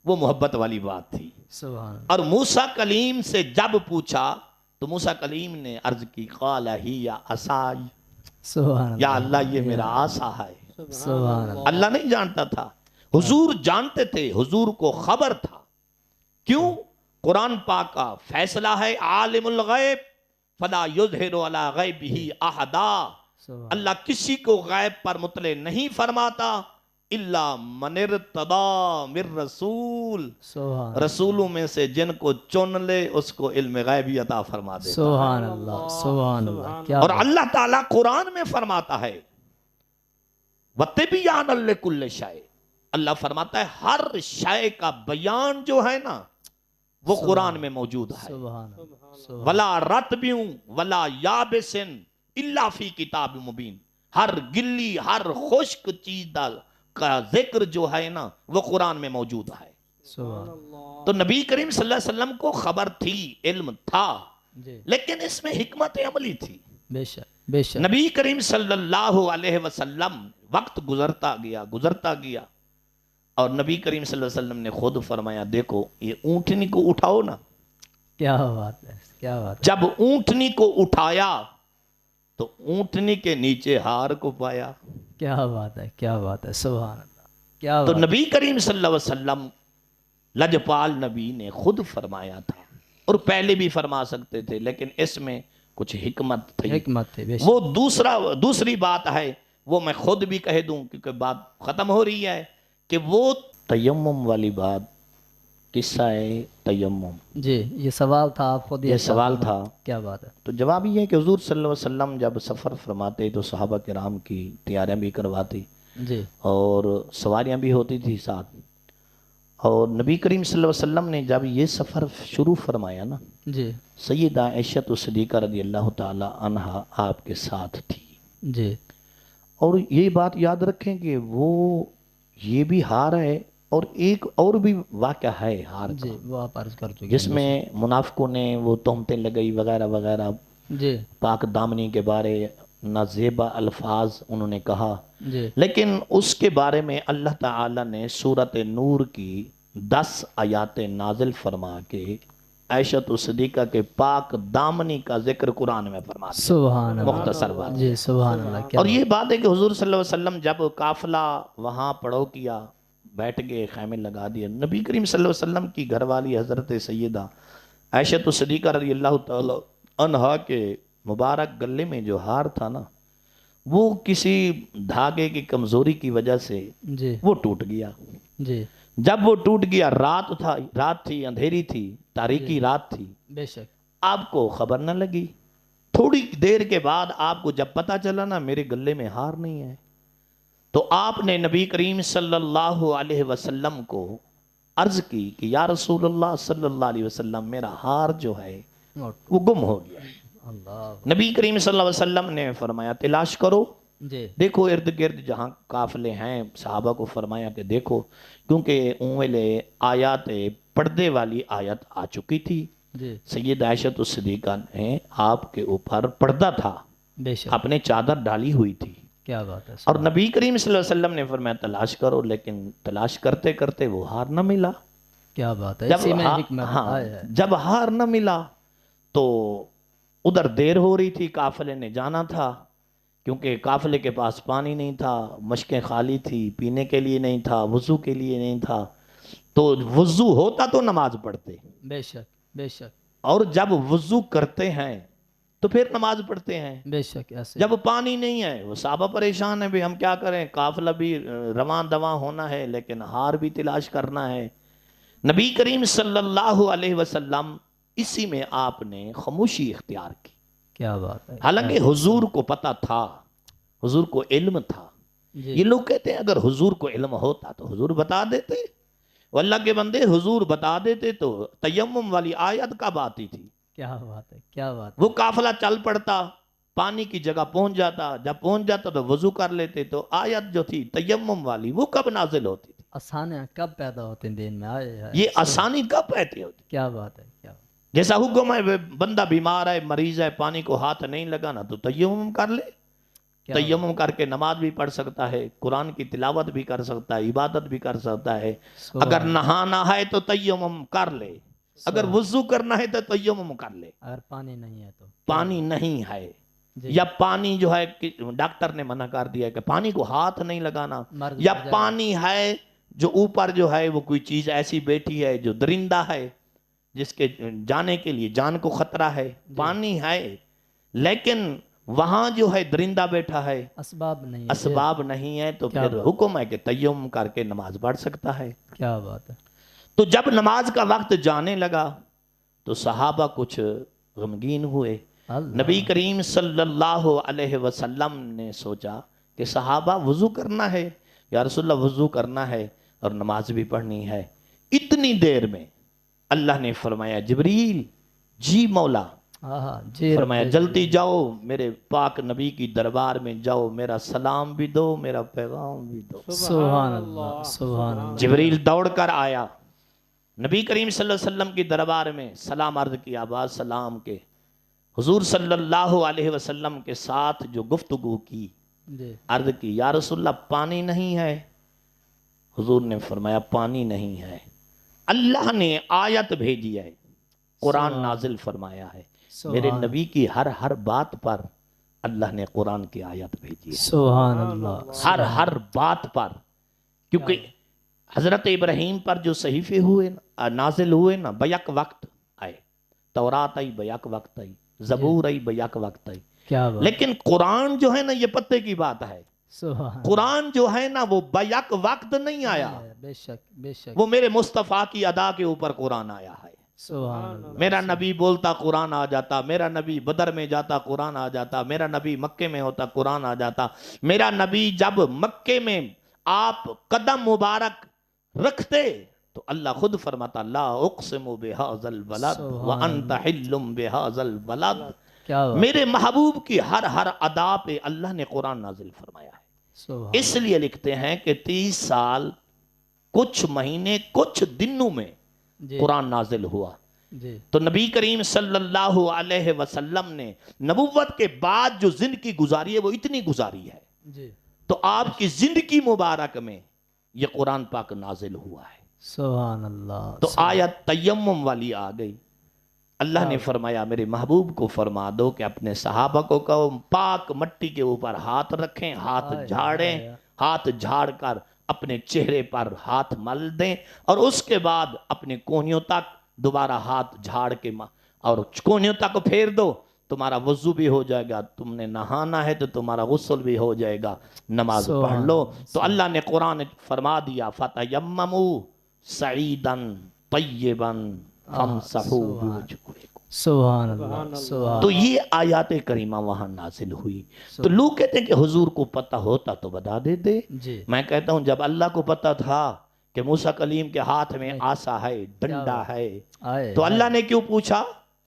وہ محبت والی بات تھی. سبحان اللہ. اور موسیٰ کلیم سے جب پوچھا تو موسیٰ کلیم نے عرض کی قال ہی یا عصای, سبحان اللہ. یا اللہ یہ میرا عصا ہے. سبحان اللہ. اللہ نہیں جانتا تھا, حضور جانتے تھے, حضور کو خبر تھا. کیوں؟ قرآن پاک کا فیصلہ ہے عالم الغیب فلا یظہر علی غیبہ احدا. اللہ کسی کو غیب پر مطلع نہیں فرماتا الا من ارتضی من رسول, رسولوں میں سے جن کو چن لے اس کو علم غیبی عطا فرما دے. سبحان اللہ. سبحان اللہ. کیا اور اللہ تعالیٰ قرآن میں فرماتا ہے وَتِبْيَانًا لِكُلِّ شَيْءٍ, اللہ فرماتا ہے ہر شے کا بیان جو ہے نا وہ قرآن میں موجود ہے. سبحان اللہ. وَلَا رَتْبٍ وَلَا يَابِسٍ إِلَّا فِي كِتَابٍ مُبِينٍ, ہر گلی ہر خشک چیز کا ذکر جو ہے نا وہ قرآن میں موجود ہے. سبحان اللہ. تو نبی کریم صلی اللہ علیہ وسلم کو خبر تھی, علم تھا, جی لیکن اس میں حکمت عملی تھی. بے شک بے شک. نبی کریم صلی اللہ علیہ وسلم وقت گزرتا گیا اور نبی کریم صلی اللہ علیہ وسلم نے خود فرمایا دیکھو یہ اونٹنی کو اٹھاؤ نا. کیا بات ہے, کیا بات ہے. جب اونٹنی کو اٹھایا تو اونٹنی کے نیچے ہار کو پایا. کیا بات ہے, کیا بات ہے. سبحان اللہ. کیا تو بات. نبی کریم صلی اللہ علیہ وسلم لجپال نبی نے خود فرمایا تھا, اور پہلے بھی فرما سکتے تھے لیکن اس میں کچھ حکمت تھی. حکمت تھی بے شک. وہ دوسری بات ہے, وہ میں خود بھی کہہ دوں کیونکہ بات ختم ہو رہی ہے, کہ وہ تیمم والی بات, قصہ ہے تیمم. جی یہ سوال تھا, آپ خود یہ سوال تھا. کیا بات ہے. تو جواب یہ ہے کہ حضور صلی اللہ علیہ وسلم جب سفر فرماتے تو صحابہ کرام کی تیاریاں بھی کرواتی جی اور سواریاں بھی ہوتی تھی ساتھ. اور نبی کریم صلی اللہ علیہ وسلم نے جب یہ سفر شروع فرمایا نا, جی سیدہ عائشہ صدیقہ رضی اللہ تعالی عنہا آپ کے ساتھ تھی. جی اور یہ بات یاد رکھیں کہ وہ یہ بھی ہار ہے اور ایک اور بھی واقعہ ہے ہار کا, جی وہ آپ عرض کر چکے جس میں منافقوں نے وہ تہمتیں لگئی وغیرہ وغیرہ, جی پاک دامنی کے بارے نازیبہ الفاظ انہوں نے کہا. جی لیکن اس کے بارے میں اللہ تعالی نے سورۃ نور کی 10 آیات نازل فرما کے عائشہ صدیقہ کے پاک دامنی کا ذکر قرآن میں فرما دیا. سبحان اللہ. مختصر بات. جی سبحان اللہ. کیا اور یہ بات ہے کہ حضور صلی اللہ علیہ وسلم جب قافلہ وہاں پڑاؤ کیا, بیٹھ گئے, خیمے لگا دیا, نبی کریم صلی اللہ علیہ وسلم کی گھر والی حضرت سیدہ عائشہ صدیقہ رضی اللہ تعالی عنہا کے مبارک گلے میں جو ہار تھا نا وہ کسی دھاگے کی کمزوری کی وجہ سے جی وہ ٹوٹ گیا. جی جب وہ ٹوٹ گیا, رات تھی, اندھیری تھی, تاریکی رات تھی, بے شک. آپ کو خبر نہ لگی. تھوڑی دیر کے بعد آپ کو جب پتا چلا نا میرے گلے میں ہار نہیں ہے, تو آپ نے نبی کریم صلی اللہ علیہ وسلم کو عرض کی کہ یا رسول اللہ صلی اللہ علیہ وسلم میرا ہار جو ہے وہ گم ہو گیا. اللہ نبی کریم صلی اللہ علیہ وسلم نے فرمایا تلاش کرو، جی دیکھو ارد گرد جہاں قافلے ہیں، صحابہ کو فرمایا کہ دیکھو، کیونکہ اونویلے آیات پردے والی آیت آ چکی تھی، جی سید عائشہ الصدیقہ نے آپ کے اوپر پردہ تھا، بے شک آپ نے چادر ڈالی ہوئی تھی، کیا بات ہے اور نبی کریم صلی اللہ علیہ وسلم نے فرمایا تلاش کرو، لیکن تلاش کرتے کرتے وہ ہار نہ ملا۔ کیا بات ہے اسی میں حکمت ہاں ہے جب ہار نہ ملا تو ادھر دیر ہو رہی تھی، قافلے نے جانا تھا، کیونکہ قافلے کے پاس پانی نہیں تھا، مشکیں خالی تھی، پینے کے لیے نہیں تھا، وضو کے لیے نہیں تھا، تو وضو ہوتا تو نماز پڑھتے، بے شک بے شک اور جب وضو کرتے ہیں تو پھر نماز پڑھتے ہیں، بے شک ایسے جب پانی نہیں ہے وہ صحابہ پریشان ہیں بھی ہم کیا کریں، قافلہ بھی رواں دواں ہونا ہے لیکن ہار بھی تلاش کرنا ہے۔ نبی کریم صلی اللہ علیہ وسلم اسی میں آپ نے خاموشی اختیار کی، کیا بات ہے حالانکہ حضور کو پتا تھا، حضور کو علم تھا۔ جی یہ لوگ کہتے ہیں اگر حضور کو علم ہوتا تو حضور بتا دیتے، وہ اللہ کے بندے حضور بتا دیتے تو تیمم والی آیت کب آتی تھی؟ کیا بات ہے کیا بات وہ قافلہ چل پڑتا، پانی کی جگہ پہنچ جاتا، جب پہنچ جاتا تو وضو کر لیتے، تو آیت جو تھی تیمم والی وہ کب نازل ہوتی تھی؟ آسانیاں کب پیدا ہوتے ہیں دین میں آئے یہ آسانی کب پیدا ہوتی؟ کیا بات ہے کیا بات جیسا حکم ہے بندہ بیمار ہے، مریض ہے، پانی کو ہاتھ نہیں لگانا تو تیمم کر لے، کیا تیمم کر کے نماز بھی پڑھ سکتا ہے، قرآن کی تلاوت بھی کر سکتا ہے، عبادت بھی کر سکتا ہے۔ اگر نہانا ہے تو تیمم کر لے، اگر وضو کرنا ہے تو تیمم کر لے۔ اگر پانی نہیں ہے تو پانی نہیں ہے جی یا پانی جو ہے ڈاکٹر نے منع کر دیا کہ پانی کو ہاتھ نہیں لگانا، مرض یا ہو جائے گا۔ پانی ہے جو اوپر جو ہے وہ کوئی چیز ایسی بیٹھی ہے جو درندہ ہے جس کے جانے کے لیے جان کو خطرہ ہے، پانی ہے لیکن وہاں جو ہے درندہ بیٹھا ہے، اسباب نہیں ہے اسباب نہیں ہے، تو پھر حکم ہے کہ تیمم کر کے نماز پڑھ سکتا ہے۔ کیا بات ہے تو جب نماز کا وقت جانے لگا تو صحابہ کچھ غمگین ہوئے۔ اللہ نبی کریم صلی اللہ علیہ وسلم نے سوچا کہ صحابہ وضو کرنا ہے، یا رسول اللہ وضو کرنا ہے اور نماز بھی پڑھنی ہے۔ اتنی دیر میں اللہ نے فرمایا جبریل جی مولا، جی فرمایا جلدی جاؤ میرے پاک نبی کی دربار میں جاؤ، میرا سلام بھی دو، میرا پیغام بھی دو۔ سبحان اللہ سبحان اللہ جبریل دوڑ کر آیا نبی کریم صلی اللہ علیہ وسلم کی دربار میں، سلام عرض کیا، بعد سلام کے حضور صلی اللہ علیہ وسلم کے ساتھ جو گفتگو کی، جی عرض کی یا رسول اللہ پانی نہیں ہے؟ حضور نے فرمایا پانی نہیں ہے، اللہ نے آیت بھیجی ہے، قرآن نازل فرمایا ہے، میرے نبی کی ہر بات پر اللہ نے قرآن کی آیت بھیجی ہے، سبحان اللہ ہر بات پر، کیونکہ حضرت ابراہیم پر جو صحیفے ہوئے نازل ہوئے نا بیک وقت آئے، تورات آئی بیک وقت آئی، زبور آئی بیک وقت آئی، کیا بات لیکن قرآن جو ہے نا یہ پتے کی بات ہے، سبحان قرآن جو ہے نا وہ بیک وقت نہیں آیا، بے شک بے شک وہ میرے مصطفیٰ کی ادا کے اوپر قرآن آیا ہے۔ سبحان اللہ میرا نبی بولتا قرآن آ جاتا، میرا نبی بدر میں جاتا قرآن آ جاتا، میرا نبی مکے میں ہوتا قرآن آ جاتا، میرا نبی جب مکے میں آپ قدم مبارک رکھتے تو اللہ خود فرماتا لا اقسم بہذا البلد وانت حل بہذا البلد، کیا بات میرے محبوب کی ہر ادا پہ اللہ نے قرآن نازل فرمایا ہے۔ سبحان اس لیے لکھتے ہیں کہ 30 سال کچھ مہینے کچھ دنوں میں جی قرآن نازل ہوا۔ جی تو نبی کریم صلی اللہ علیہ وسلم نے نبوت کے بعد جو زندگی گزاری ہے وہ اتنی گزاری ہے، جی تو آپ کی زندگی مبارک میں یہ قرآن پاک نازل ہوا ہے۔ سبحان اللہ تو آیت تیمم والی آ گئی، اللہ نے فرمایا میرے محبوب کو فرما دو کہ اپنے صحابہ کو کہو پاک مٹی کے اوپر ہاتھ رکھیں، ہاتھ جھاڑیں، ہاتھ جھاڑ کر اپنے چہرے پر ہاتھ مل دیں، اور اس کے بعد اپنے کونیوں تک دوبارہ ہاتھ جھاڑ کے اور کونیوں تک پھیر دو، تمہارا وضو بھی ہو جائے گا، تم نے نہانا ہے تو تمہارا غسل بھی ہو جائے گا، نماز پڑھ لو۔ تو اللہ نے قرآن فرما دیا فَتَيَمَّمُوا سَعِيدًا طَيِّبًا فَامْسَحُوا بِوُجُوهِكُمْ، سبحان اللہ سبحان تو یہ آیات کریمہ وہاں نازل ہوئی۔ تو لوگ کہتے ہیں کہ حضور کو پتہ ہوتا تو بتا دیتے، جی میں کہتا ہوں جب اللہ کو پتہ تھا کہ موسیٰ کلیم کے ہاتھ میں آسا ہے، ڈنڈا ہے، آئے تو اللہ نے کیوں پوچھا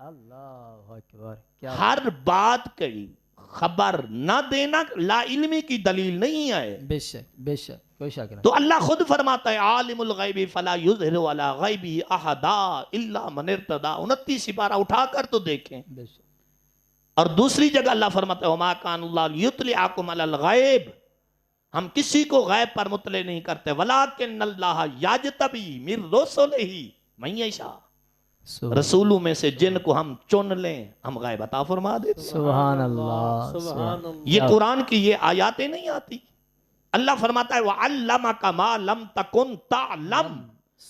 اللہ اکبر کیا ہر بات کی خبر نہ دینا لا علمی کی دلیل نہیں ہے۔ بے شک کوئی شک نہیں۔ تو اللہ خود فرماتا ہے عالم الغیب فلا یظہر علی غیبہ احدا الا من ارتضی، 29 سپارہ اٹھا کر تو دیکھیں۔ بے شک اور دوسری جگہ اللہ فرماتا ہے وما کان اللہ لیطلعکم علی الغیب، ہم کسی کو غیب پر مطلع نہیں کرتے، ولکن اللہ یجتبی من رسلہ من یشاء، رسولوں میں سے جن کو ہم چن لیں ہم غیب عطا فرما دیتے ہیں۔ سبحان اللہ سبحان اللہ۔ یہ قرآن کی یہ آیاتیں نہیں آتی۔ اللہ فرماتا ہے وَعَلَّمَكَ مَا لَمْ تَكُنْ تَعْلَمْ،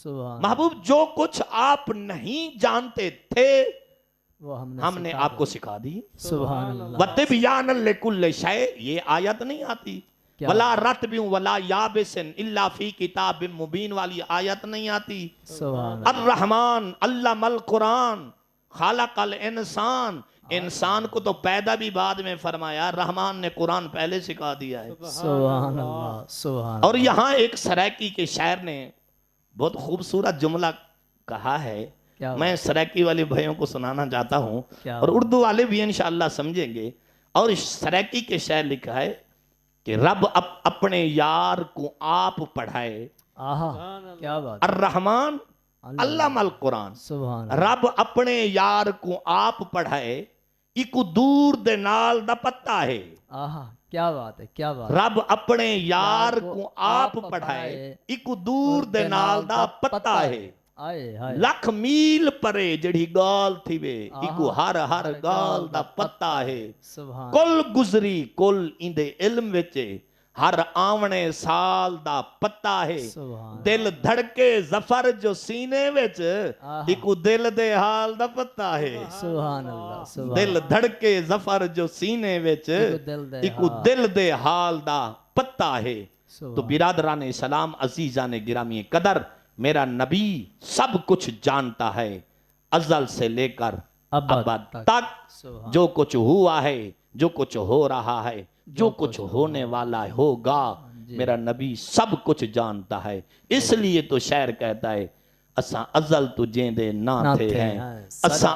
سبحان محبوب جو کچھ آپ نہیں جانتے تھے وہ ہم نے آپ کو سکھا دی۔ سبحان اللہ۔ وَتِبْيَانًا لِكُلِّ شَيْءٍ، یہ آیت نہیں آتی۔ وَلَا رَتْبٍ وَلَا يَابِسٍ إِلَّا فِي كِتَابٍ مُبِينٍ والی آیت نہیں آتی۔ سبحان الرحمن علم القرآن خالق الانسان، انسان کو تو پیدا بھی بعد میں فرمایا، رحمان نے قرآن پہلے سکھا دیا ہے۔ سبحان اللہ سبحان اور یہاں ایک سرائکی کے شاعر نے بہت خوبصورت جملہ کہا ہے، کیا میں سرائکی والے بھائیوں کو سنانا چاہتا ہوں کیا اور اردو والے بھی انشاءاللہ سمجھیں گے۔ اور سرائکی کے شاعر لکھا ہے کہ رب اپنے یار کو آپ پڑھائے، آہا کیا بات الرحمن علم القرآن، سبحان رب اپنے یار کو آپ پڑھائے، ایکو دور دے نال دا پتہ ہے۔ آہا کیا بات ہے کیا بات رب اپنے یار کو آپ پڑھائے، ایکو دور دے نال دا پتہ ہے۔ آئے ہائے لکھ میل پرے جڑی گال تھی وے، ایکو ہر ہر گال دا پتہ ہے۔ سبحان کل گزری کل ایندے علم وچے، ہر آونے سال دا پتہ ہے۔ سبحان دل دھڑکے ظفر جو سینے وچ، ایکو دل دے حال دا پتہ ہے۔ سبحان اللہ سبحان دل دھڑکے ظفر جو سینے وچ، ایکو دل دے حال دا پتہ ہے۔ تو برادران اسلام، عزیزان گرامی قدر، میرا نبی سب کچھ جانتا ہے، ازل سے لے کر ابد تک، جو کچھ ہوا ہے، جو کچھ ہو رہا ہے، جو کچھ ہونے والا ہوگا، میرا نبی سب کچھ جانتا ہے۔ اس لیے تو شاعر کہتا ہے اساں ازل تو جیندے نہ تھے ہیں، اساں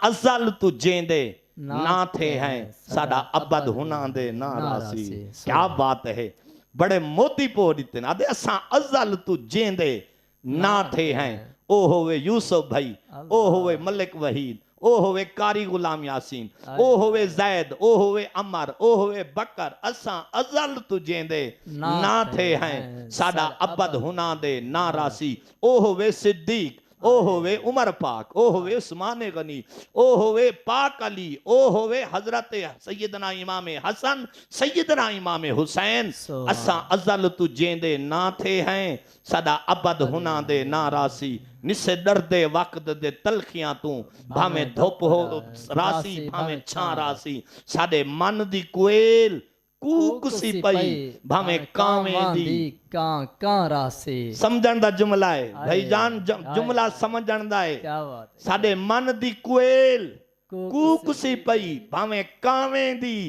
ازل تو جیندے نہ تھے ہیں، ساڈا ابد ہونا دے نہ راسی۔ کیا بات ہے، بڑے موتی پو دیتے نا دے اساں ازل تو جیندے نہ تھے ہیں۔ او ہوئے یوسف بھائی، او ہوئے ملک وحید، او ہوئے کاری غلام یاسین، او ہوئے زید، او ہوئے عمر، او ہوئے بکر، اساں ازل تو جیندے نہ تھے ہیں، ساڈا ابد ہونا دے نہ راسی۔ او ہوئے صدیق، او ہوئے عمر پاک، او ہوئے عثمان غنی، او ہوئے پاک علی، او ہوئے حضرت سیدنا امام حسن، سیدنا امام حسین، اساں ازل تو جیندے نہ تھے ہیں، ساڈا ابد ہونا دے نہ راسی۔ نسے ڈردے وقت دے تلخیاں تو، بھامیں دھوپ ہو راسی بھامیں چھاں راسی، ساڈے من دی کوئل کوک سی پئی، بھامیں کانویں دی کان راسی۔ سمجھن دا جملہ ہے بھائی جان، جملہ سمجھن دا ہے۔ کیا بات ہے، ساڈے من دی کوئل کوک سی پئی، بھامیں کانویں دی،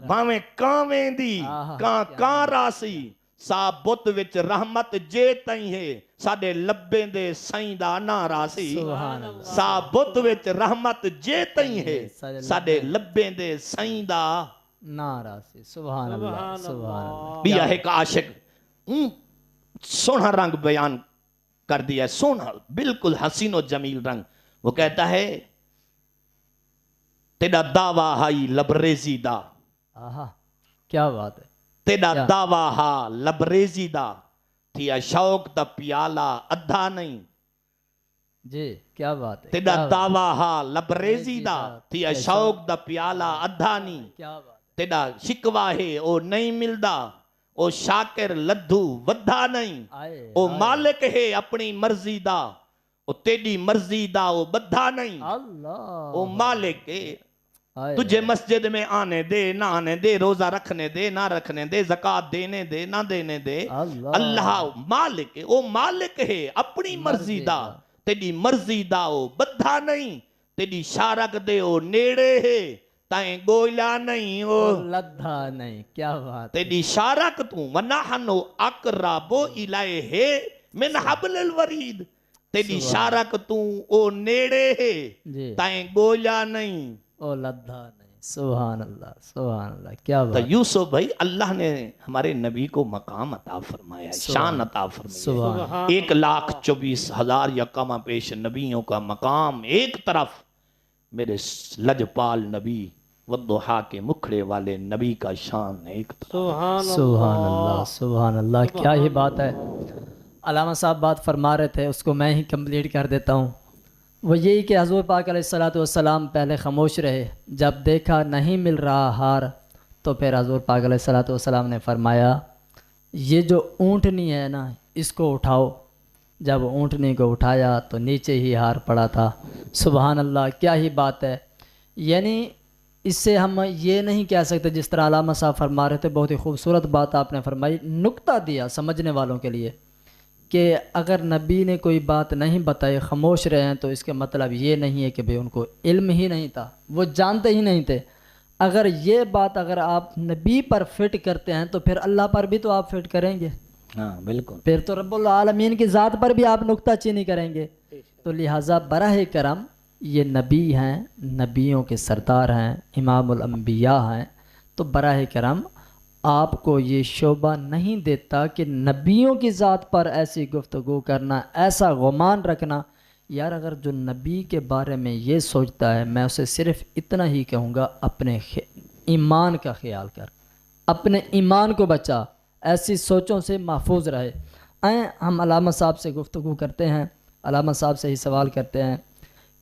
بھامیں کانویں دی، کان راسی۔ سا بت وچ رحمت جے تائیں ہے، ساڈے لبیں دے سائیں دا نا راسی۔ سا بت وچ رحمت جے تائیں ہے، ساڈے لبیں دے سائیں دا نا راسی۔ سبحان اللہ سبحان اللہ۔ بیا ایک عاشق سونا رنگ بیان کر دیا ہے، سونا بالکل حسین و جمیل رنگ۔ وہ کہتا ہے تیرا دعویٰ ہائی لبریزی دا، آہا کیا بات ہے، تیرا دعویٰ ہا لبریزی دا، تھیا شوق دا پیالہ ادھا نہیں۔ جی کیا بات ہے، تیرا دعویٰ ہا لبریزی دا، تھیا شوق دا پیالہ ادھا نہیں۔ کیا بات ہے، تیرا شکوا ہے او نہیں ملدا، او شاکر لدھو ودھا نہیں۔ او مالک ہے اپنی مرضی دا، او تیری مرضی دا او بدھا نہیں۔ او مالک ہے، تجھے مسجد میں آنے دے نہ آنے دے، روزہ رکھنے دے نہ رکھنے دے، زکوٰۃ دینے دے نہ دینے دے، اللہ مالک ہے، او مالک ہے اپنی مرضی دا، تیری مرضی دا او بدھا نہیں، تیری شارک دے او نیڑے ہے، تائیں گویا نہیں ہو لدھا نہیں. کیا بات. تیری شارک تو ونحنو اقربو الیہ من حبل الورید. تیری شارک تو او نیڑے ہے جی. تائیں گویا نہیں. او لدھا نہیں. سبحان اللہ سبحان اللہ. کیا تو بات. یوسف بھائی اللہ نے ہمارے نبی کو مقام عطا فرمایا ہے, شان عطا فرمایا سبحان. ہے. 1,24,000 یکم پیش نبیوں کا مقام ایک طرف, میرے لجپال نبی والضحا کے مکھڑے والے نبی کا شان ایک طرف. سبحان اللہ سبحان اللہ. کیا ہی بات ہے. علامہ صاحب بات فرما رہے تھے, اس کو میں ہی کمپلیٹ کر دیتا ہوں. وہ یہی کہ حضور پاک علیہ الصلوۃ والسلام پہلے خاموش رہے, جب دیکھا نہیں مل رہا ہار تو پھر حضور پاک علیہ الصلوۃ والسلام نے فرمایا یہ جو اونٹنی ہے نا اس کو اٹھاؤ. جب اونٹنی کو اٹھایا تو نیچے ہی ہار پڑا تھا. سبحان اللہ. کیا ہی بات ہے. یعنی اس سے ہم یہ نہیں کہہ سکتے, جس طرح علامہ صاحب فرما رہے تھے, بہت ہی خوبصورت بات آپ نے فرمائی, نکتہ دیا سمجھنے والوں کے لیے کہ اگر نبی نے کوئی بات نہیں بتائی, خاموش رہے ہیں, تو اس کے مطلب یہ نہیں ہے کہ بھئی ان کو علم ہی نہیں تھا, وہ جانتے ہی نہیں تھے. اگر یہ بات اگر آپ نبی پر فٹ کرتے ہیں تو پھر اللہ پر بھی تو آپ فٹ کریں گے. ہاں بالکل. پھر تو رب العالمین کی ذات پر بھی آپ نکتہ چینی کریں گے. تو لہٰذا براہ کرم یہ نبی ہیں, نبیوں کے سردار ہیں, امام الانبیاء ہیں, تو براہ کرم آپ کو یہ شعبہ نہیں دیتا کہ نبیوں کی ذات پر ایسی گفتگو کرنا, ایسا گمان رکھنا. یار اگر جو نبی کے بارے میں یہ سوچتا ہے, میں اسے صرف اتنا ہی کہوں گا, اپنے ایمان کا خیال کر, اپنے ایمان کو بچا, ایسی سوچوں سے محفوظ رہے. ہم علامہ صاحب سے گفتگو کرتے ہیں, علامہ صاحب سے ہی سوال کرتے ہیں,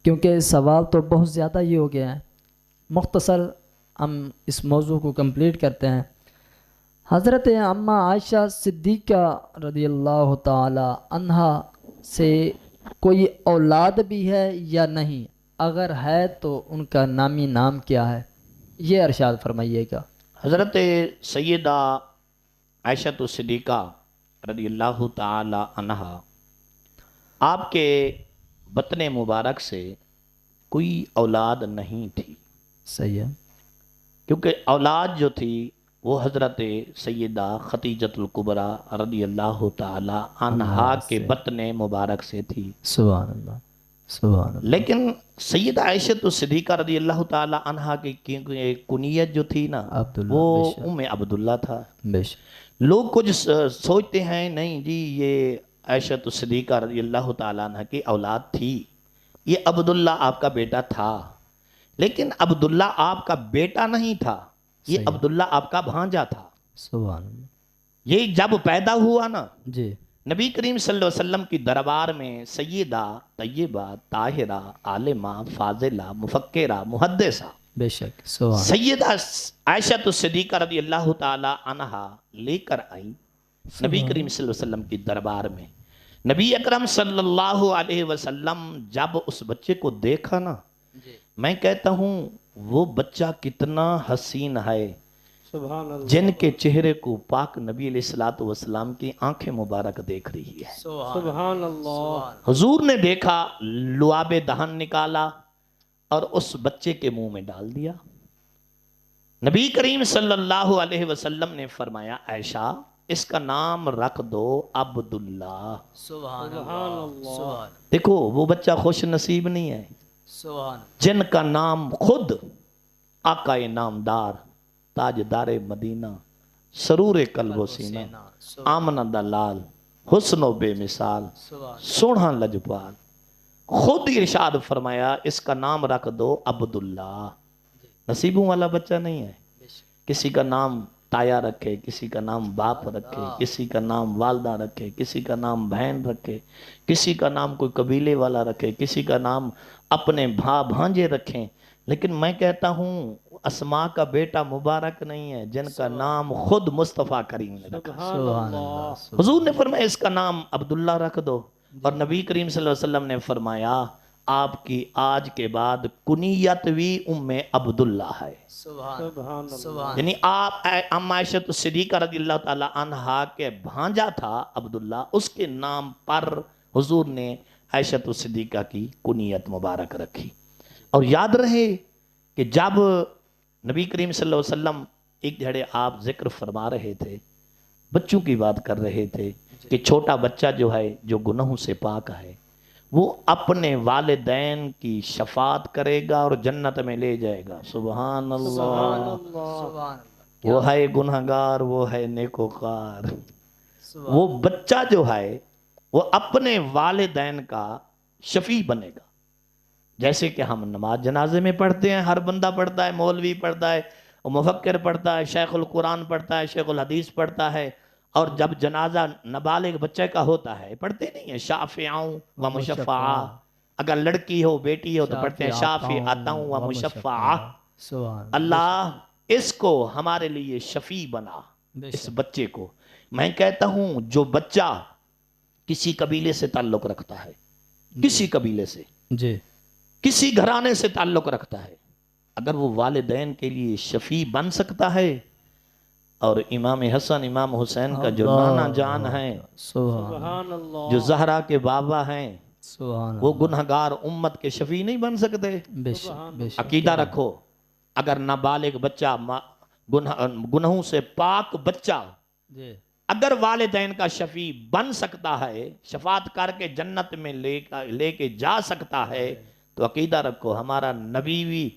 کیونکہ سوال تو بہت زیادہ ہی ہو گیا ہے. مختصر ہم اس موضوع کو کمپلیٹ کرتے ہیں. حضرت اماں عائشہ صدیقہ رضی اللہ تعالی عنہا سے کوئی اولاد بھی ہے یا نہیں؟ اگر ہے تو ان کا نامی نام کیا ہے, یہ ارشاد فرمائیے گا. حضرت سیدہ عائشہ صدیقہ رضی اللہ تعالی عنہا, آپ کے بطن مبارک سے کوئی اولاد نہیں تھی. صحیح ہے. کیونکہ اولاد جو تھی وہ حضرت سیدہ خدیجۃ الکبریٰ رضی اللہ تعالی عنہا کے بطن مبارک سے تھی. سبحان اللہ سبحان اللہ. لیکن سیدہ عائشہ صدیقہ رضی اللہ تعالی عنہا کی کنیت جو تھی نا, وہ ام عبداللہ تھا. لوگ کچھ سوچتے ہیں نہیں جی یہ عائشہ صدیقہ رضی اللہ تعالی عنہ کی اولاد تھی, یہ عبداللہ آپ کا بیٹا تھا. لیکن عبداللہ آپ کا بیٹا نہیں تھا, یہ عبداللہ آپ کا بھانجا تھا. سبحان اللہ. یہ جب پیدا ہوا نا, جی, نبی کریم صلی اللہ علیہ وسلم کی دربار میں سیدہ طیبہ طاہرہ عالمہ فاضلہ مفکرہ محدثہ بے شک سیدہ عائشہ صدیقہ رضی اللہ تعالی عنہا لے کر آئیں نبی کریم صلی اللہ علیہ وسلم کی دربار میں. نبی اکرم صلی اللہ علیہ وسلم جب اس بچے کو دیکھا نا, میں کہتا ہوں وہ بچہ کتنا حسین ہے, جن کے چہرے کو پاک نبی علیہ الصلوۃ والسلام کی آنکھیں مبارک دیکھ رہی ہے. سبحان اللہ. حضور نے دیکھا, لعاب دہن نکالا اور اس بچے کے منہ میں ڈال دیا. نبی کریم صلی اللہ علیہ وسلم نے فرمایا عائشہ اس کا نام رکھ دو عبداللہ. سبحان اللہ. دیکھو وہ بچہ خوش نصیب نہیں ہے جن کا نام خود آقا نامدار تاجدار مدینہ سرور قلب و سینہ آمنہ دلال حسن و بے مثال سوڑھا لجپال خود ارشاد فرمایا اس کا نام رکھ دو عبداللہ. نصیبوں والا بچہ نہیں ہے. کسی کا نام تایا رکھے, کسی کا نام باپ رکھے, کسی کا نام والدہ رکھے, کسی کا نام بہن رکھے, کسی کا نام کوئی قبیلے والا رکھے, کسی کا نام اپنے بھانجے رکھیں. لیکن میں کہتا ہوں اسماء کا بیٹا مبارک نہیں ہے جن کا نام خود مصطفیٰ کریم نے رکھا. حضور نے فرمایا اس کا نام عبداللہ رکھ دو, اور نبی کریم صلی اللہ علیہ وسلم نے فرمایا آپ کی آج کے بعد کنیت بھی ام عبداللہ ہے. یعنی آپ ام عائشہ صدیقہ رضی اللہ تعالی عنہا کے بھانجا تھا عبداللہ, اس کے نام پر حضور نے عائشہ صدیقہ کی کنیت مبارک رکھی. اور یاد رہے کہ جب نبی کریم صلی اللہ علیہ وسلم ایک جھڑے آپ ذکر فرما رہے تھے، بچوں کی بات کر رہے تھے کہ چھوٹا بچہ جو ہے جو گناہوں سے پاک ہے وہ اپنے والدین کی شفاعت کرے گا اور جنت میں لے جائے گا. سبحان اللہ. سبحان وہ ہے گنہگار، وہ ہے نیکوکار. وہ بچہ جو ہے وہ اپنے والدین کا شفیع بنے گا. جیسے کہ ہم نماز جنازے میں پڑھتے ہیں، ہر بندہ پڑھتا ہے، مولوی پڑھتا ہے، مفکر پڑھتا ہے، شیخ القرآن پڑھتا ہے، شیخ الحدیث پڑھتا ہے، اور جب جنازہ نابالغ بچے کا ہوتا ہے پڑھتے نہیں ہیں شافعاؤں و مشفعہ. اگر لڑکی ہو بیٹی ہو تو پڑھتے ہیں شافعتاؤں و مشفعہ. سبحان اللہ اس کو ہمارے لیے شفیع بنا، اس بچے کو. میں کہتا ہوں جو بچہ کسی قبیلے سے تعلق رکھتا ہے، کسی قبیلے سے، جی کسی گھرانے سے تعلق رکھتا ہے، اگر وہ والدین کے لیے شفیع بن سکتا ہے، اور امام حسن امام حسین کا جو نانا جان ہے، سبحان جو زہرا کے بابا ہیں، سبحان وہ گنہگار امت کے شفیع نہیں بن سکتے؟ بے شک بے شک. عقیدہ رکھو، اگر نابالغ بچہ، گناہوں سے پاک بچہ جی اگر والدین کا شفیع بن سکتا ہے، شفاعت کر کے جنت میں لے کے جا سکتا ہے، تو عقیدہ رکھو ہمارا نبی بھی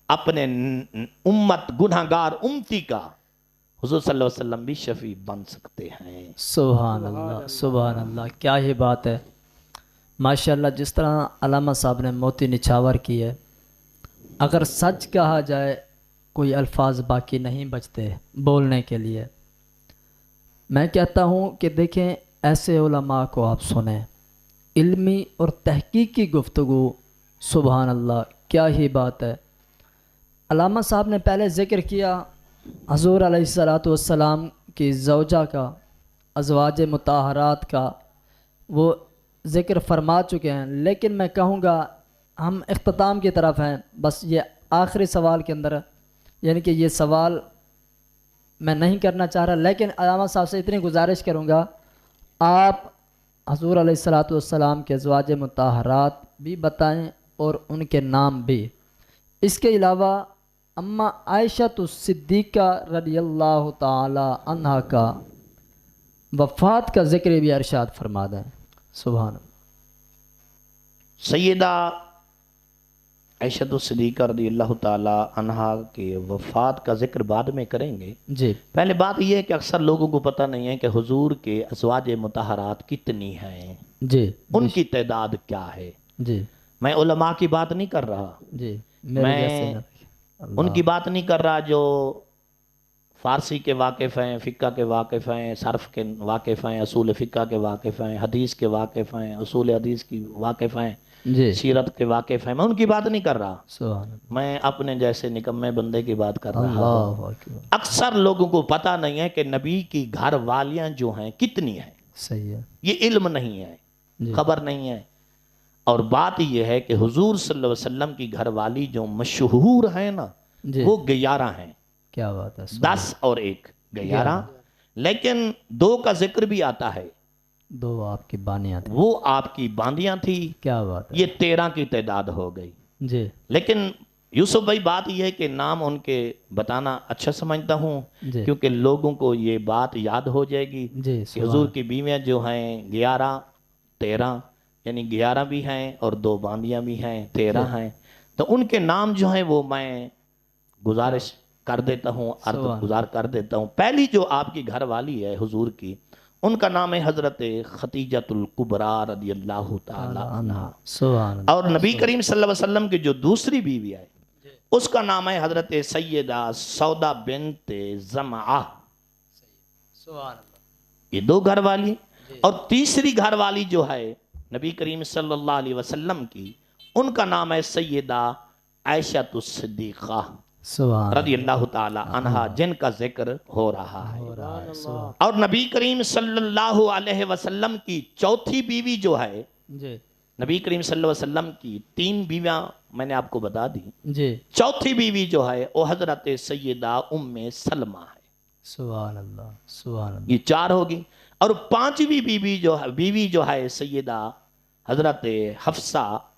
اپنے امت گنہگار امتی کا، حضور صلی اللہ علیہ وسلم بھی شفیع بن سکتے ہیں. سبحان اللہ سبحان اللہ. کیا ہی بات ہے ماشاءاللہ. جس طرح علامہ صاحب نے موتی نچھاور کی ہے، اگر سچ کہا جائے کوئی الفاظ باقی نہیں بچتے بولنے کے لیے. میں کہتا ہوں کہ دیکھیں ایسے علماء کو آپ سنیں، علمی اور تحقیقی گفتگو. سبحان اللہ کیا ہی بات ہے. علامہ صاحب نے پہلے ذکر کیا حضور علیہ السلام کی زوجہ کا، ازواج مطہرات کا وہ ذکر فرما چکے ہیں، لیکن میں کہوں گا ہم اختتام کی طرف ہیں. بس یہ آخری سوال کے اندر، یعنی کہ یہ سوال میں نہیں کرنا چاہ رہا، لیکن علامہ صاحب سے اتنی گزارش کروں گا آپ حضور علیہ السلام کے ازواج مطہرات بھی بتائیں اور ان کے نام بھی. اس کے علاوہ اما عائشہ صدیقہ رضی اللہ تعالی عنہا کا وفات کا ذکر بھی ارشاد فرما دیں. سبحان اللہ. سیدہ عائشہ صدیقہ رضی اللہ تعالی عنہا کے وفات کا ذکر بعد میں کریں گے. جی پہلے بات یہ ہے کہ اکثر لوگوں کو پتہ نہیں ہے کہ حضور کے ازواج مطہرات کتنی ہیں، جی ان کی تعداد کیا ہے. جی میں علماء کی بات نہیں کر رہا، جی میں ان کی بات نہیں کر رہا جو فارسی کے واقف ہیں، فقہ کے واقف ہیں، صرف کے واقف ہیں، اصول فقہ کے واقف ہیں، حدیث کے واقف ہیں، اصول حدیث کی واقف ہیں، جی سیرت کے واقف ہیں. میں ان کی بات نہیں کر رہا، سبحان اللہ. میں اپنے جیسے نکمے بندے کی بات کر رہا ہوں. اللہ اکبر. اکثر لوگوں کو پتہ نہیں ہے کہ نبی کی گھر والیاں جو ہیں کتنی ہیں. صحیح ہے. یہ علم نہیں ہے، جی خبر نہیں ہے. اور بات یہ ہے کہ حضور صلی اللہ علیہ وسلم کی گھر والی جو مشہور ہیں نا، جی وہ 11 ہیں. کیا بات ہے. 10 اور 1 11، لیکن 2 کا ذکر بھی آتا ہے، 2 آپ کی بانیاں تھیں. وہ آپ کی باندیاں تھی. کیا بات ہے. یہ 13 کی تعداد ہو گئی. جی لیکن یوسف بھائی بات یہ ہے کہ نام ان کے بتانا اچھا سمجھتا ہوں، جی کیونکہ لوگوں کو یہ بات یاد ہو جائے گی جی کہ حضور کی بیویاں جو ہیں 11 13، یعنی 11 بھی ہیں اور 2 باندیاں بھی ہیں، 13 ہیں. تو ان کے نام جو ہیں وہ میں گزارش کر دیتا ہوں، عرض گزار کر دیتا ہوں. پہلی جو آپ کی گھر والی ہے حضور کی، ان کا نام ہے حضرت خدیجۃ الکبریٰ رضی اللہ تعالی عنہا. سبحان اللہ. اور نبی کریم صلی اللہ علیہ وسلم کی جو دوسری بیوی ہے اس کا نام ہے حضرت سیدہ سودا بنت زمعہ. سبحان اللہ. یہ 2 گھر والی. اور تیسری گھر والی جو ہے نبی کریم صلی اللہ علیہ وسلم کی، ان کا نام ہے سیدہ عائشہ صدیقہ سبحان رضی اللہ تعالی عنہا، جن کا ذکر ہو رہا ہے. اللہ. اور نبی کریم صلی اللہ علیہ وسلم کی چوتھی بیوی جو ہے، جی نبی کریم صلی اللہ علیہ وسلم کی 3 بیویاں میں نے آپ کو بتا دی. جی چوتھی بیوی جو ہے وہ حضرت سیدہ ام سلمہ ہے. سبحان اللہ. سبحان اللہ. یہ 4 ہوگی. اور 5ویں بیوی جو ہے سیدہ حضرت حفصہ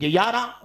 11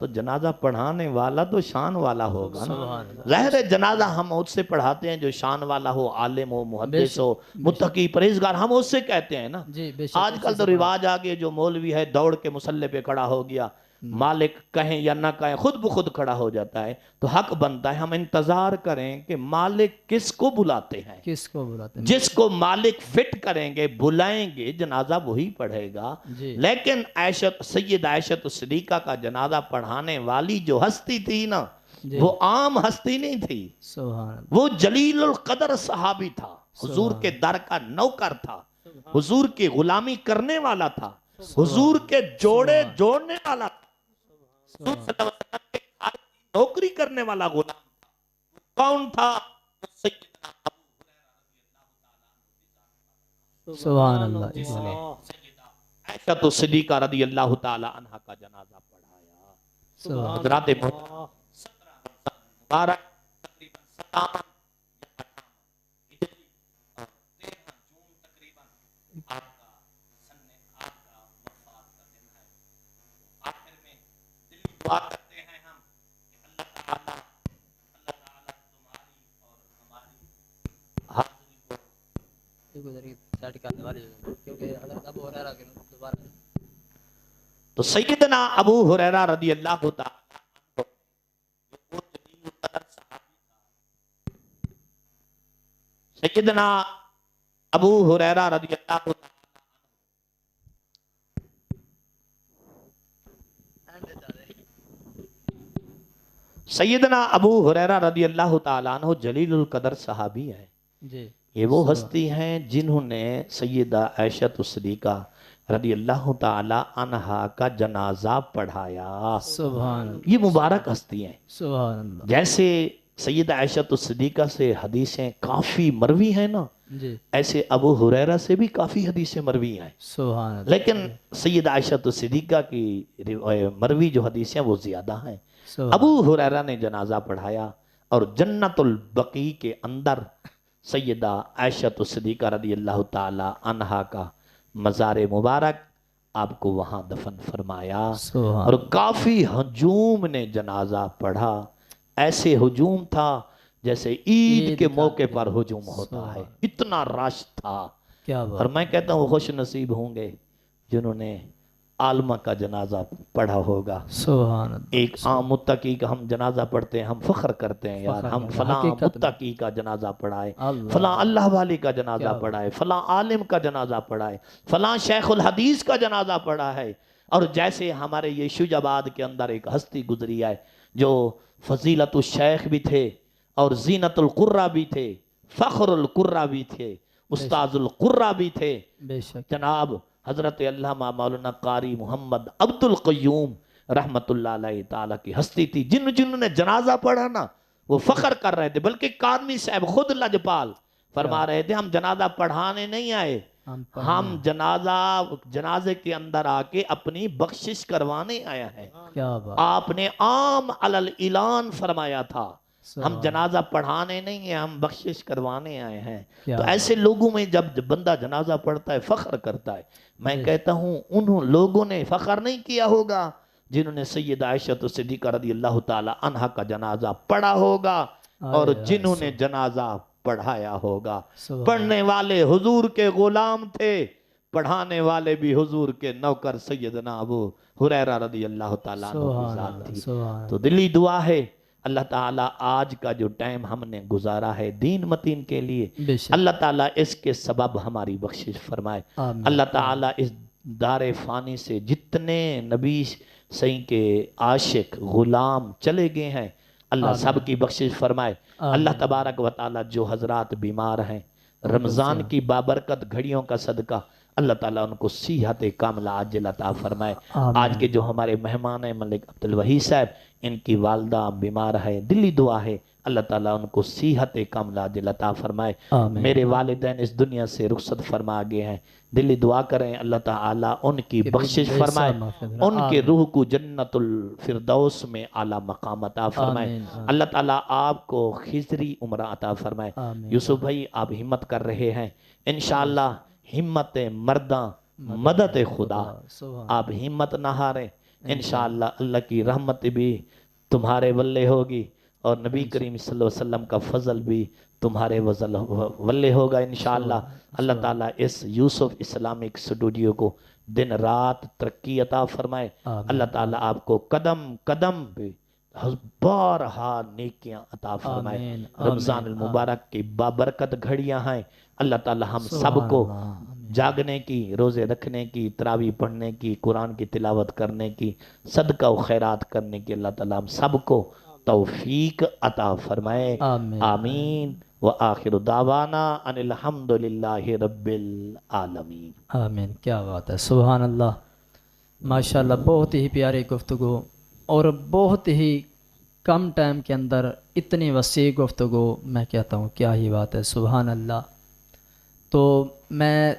تو جنازہ پڑھانے والا تو شان والا ہوگا نا. ظاہر ہے جنازہ ہم اس سے پڑھاتے ہیں جو شان والا ہو، عالم ہو، محدث ہو، متقی پرہیزگار، ہم اس سے کہتے ہیں نا. جی بے شک. آج کل تو رواج آگے جو مولوی ہے دوڑ کے مصلی پہ کھڑا ہو گیا، مالک کہیں یا نہ کہیں خود بخود کھڑا ہو جاتا ہے. تو حق بنتا ہے ہم انتظار کریں کہ مالک کس کو بلاتے ہیں. کس کو بلاتے ہیں؟ جس کو مالک فٹ کریں گے، بلائیں گے، جنازہ وہی پڑھے گا. جی لیکن سید عائشہ صدیقہ کا جنازہ پڑھانے والی جو ہستی تھی نا، وہ عام ہستی نہیں تھی. سبحان اللہ. وہ جلیل القدر صحابی تھا، حضور کے در کا نوکر تھا، حضور کی غلامی کرنے والا تھا، حضور کے جوڑے جوڑنے والا تھا، حضور صلی اللہ علیہ وسلم کے گھر کی نوکری کرنے والا غلام تھا. کون تھا؟ سیدنا سبحان اللہ. سیدہ عائشہ صدیقہ رضی اللہ تعالی عنہ کا جنازہ پڑھایا. حضرات محترم 17 مبارک تقریباً 57 جون تقریباً آپ کا وفات کا دن ہے. آخر میں دلی دعا کرتے ہیں ہم کہ اللہ تعالی تمہاری اور ہماری حاضری کو. تو سیدنا ابو ہریرہ رضی اللہ تعالی وہ جلیل القدر صحابی تھا. سیدنا ابو ہریرہ رضی اللہ تعالی سیدنا ابو ہریرہ رضی اللہ تعالیٰ عنہ جلیل القدر صحابی ہیں. جی یہ وہ ہستی ہیں جنہوں نے سیدہ عائشہ صدیقہ رضی اللہ تعالیٰ عنہا کا جنازہ پڑھایا. سبحان اللہ. یہ مبارک ہستی ہیں. سبحان اللہ. جیسے سیدہ عائشہ صدیقہ سے حدیثیں کافی مروی ہیں نا، جی ایسے ابو ہریرہ سے بھی کافی حدیثیں مروی ہیں. سبحان اللہ. لیکن سیدہ عائشہ صدیقہ کی مروی جو حدیثیں وہ زیادہ ہیں. سبحان ابو ہریرہ نے جنازہ پڑھایا اور جنت البقیع کے اندر سیدہ عائشہ صدیقہ رضی اللہ تعالی عنہا کا مزار مبارک آپ کو وہاں دفن فرمایا. سبحان اور کافی ہجوم نے جنازہ پڑھا. ایسے ہجوم تھا جیسے عید کے موقع پر ہجوم ہوتا ہے، اتنا رش تھا. کیا اور بات. میں کہتا ہوں خوش نصیب ہوں گے جنہوں نے عالمہ کا جنازہ پڑھا ہوگا. سبحان اللہ. ایک عام متقی کا ہم جنازہ پڑھتے ہیں، ہم فخر کرتے ہیں یار ہم فلاں متقی کا جنازہ پڑھائے، فلاں اللہ والی کا جنازہ پڑھائے، فلاں عالم کا جنازہ پڑھائے، فلاں شیخ الحدیث کا جنازہ پڑھا ہے. اور جیسے ہمارے یہ شوج آباد کے اندر ایک ہستی گزری ہے جو فضیلت الشیخ بھی تھے اور زینت القرہ بھی تھے، فخر القرہ بھی تھے، استاذ القرہ بھی تھے، بے شک. جناب حضرت علامہ مولانا قاری محمد عبد القیوم رحمت اللہ علیہ تعالیٰ کی ہستی تھی. جنہوں نے جنازہ پڑھا نا وہ فخر کر رہے تھے. بلکہ کاظمی صاحب خود لجپال فرما رہے تھے ہم جنازہ پڑھانے نہیں آئے، ہم جنازے کے اندر آ کے اپنی بخشش کروانے آیا ہے. کیا بات. آپ نے عام علی اعلان فرمایا تھا ہم جنازہ پڑھانے نہیں ہیں، ہم بخشش کروانے آئے ہیں. تو ایسے لوگوں میں جب بندہ جنازہ پڑھتا ہے فخر کرتا ہے. میں کہتا ہوں انہوں لوگوں نے فخر نہیں کیا ہوگا جنہوں نے سیدہ عائشہ صدیقہ رضی اللہ تعالی عنہا کا جنازہ پڑھا ہوگا اور جنہوں نے جنازہ پڑھایا ہوگا. پڑھنے والے حضور کے غلام تھے، پڑھانے والے بھی حضور کے نوکر سیدنا ابو ہریرہ رضی اللہ تعالیٰ عنہ کی ذات تھی. تو دلی دعا ہے اللہ تعالیٰ آج کا جو ٹائم ہم نے گزارا ہے دین متین کے لیے، اللہ تعالیٰ اس کے سبب ہماری بخشش فرمائے. اللہ تعالیٰ اس دار فانی سے جتنے نبی صحیح کے عاشق غلام چلے گئے ہیں اللہ سب کی بخشش فرمائے. اللہ تبارک و تعالیٰ جو حضرات بیمار ہیں رمضان کی بابرکت گھڑیوں کا صدقہ اللہ تعالیٰ ان کو صحت کاملہ عاجل عطا فرمائے. آج کے جو ہمارے مہمان ہیں ملک عبدالوحی صاحب ان کی والدہ بیمار ہے، دلی دعا ہے اللہ تعالیٰ ان کو صحت کاملہ عاجل عطا فرمائے. میرے والدین اس دنیا سے رخصت فرما گئے ہیں، دلی دعا کریں اللہ تعالیٰ ان کی بخشش فرمائے، ان کے روح کو جنت الفردوس میں اعلیٰ مقام عطا فرمائے. اللہ تعالیٰ آپ کو خضری عمر عطا فرمائے. یوسف بھائی آپ ہمت کر رہے ہیں، انشاءاللہ ہمت مرداں مدد خدا. آپ ہمت نہ ہاریں، انشاءاللہ اللہ کی رحمت بھی تمہارے ولے ہوگی اور نبی کریم صلی اللہ علیہ وسلم کا فضل بھی تمہارے ولے ہوگا انشاءاللہ۔ اللہ تعالیٰ اس یوسف اسلامک اسٹوڈیو کو دن رات ترقی عطا فرمائے۔ اللہ تعالیٰ آپ کو قدم قدم پہ بارہا نیکیاں عطا فرمائے۔ رمضان المبارک کی بابرکت گھڑیاں ہیں، اللہ تعالیٰ ہم سب کو جاگنے کی، روزے رکھنے کی، تراویح پڑھنے کی، قرآن کی تلاوت کرنے کی، صدقہ و خیرات کرنے کی اللہ تعالیٰ ہم سب کو توفیق عطا فرمائے۔ آمین وآخر دعوانا ان الحمدللہ رب العالمین۔ آمین۔ کیا بات ہے، سبحان اللہ، ماشاءاللہ، بہت ہی پیاری گفتگو اور بہت ہی کم ٹائم کے اندر اتنی وسیع گفتگو، میں کہتا ہوں کیا ہی بات ہے، سبحان اللہ۔ تو میں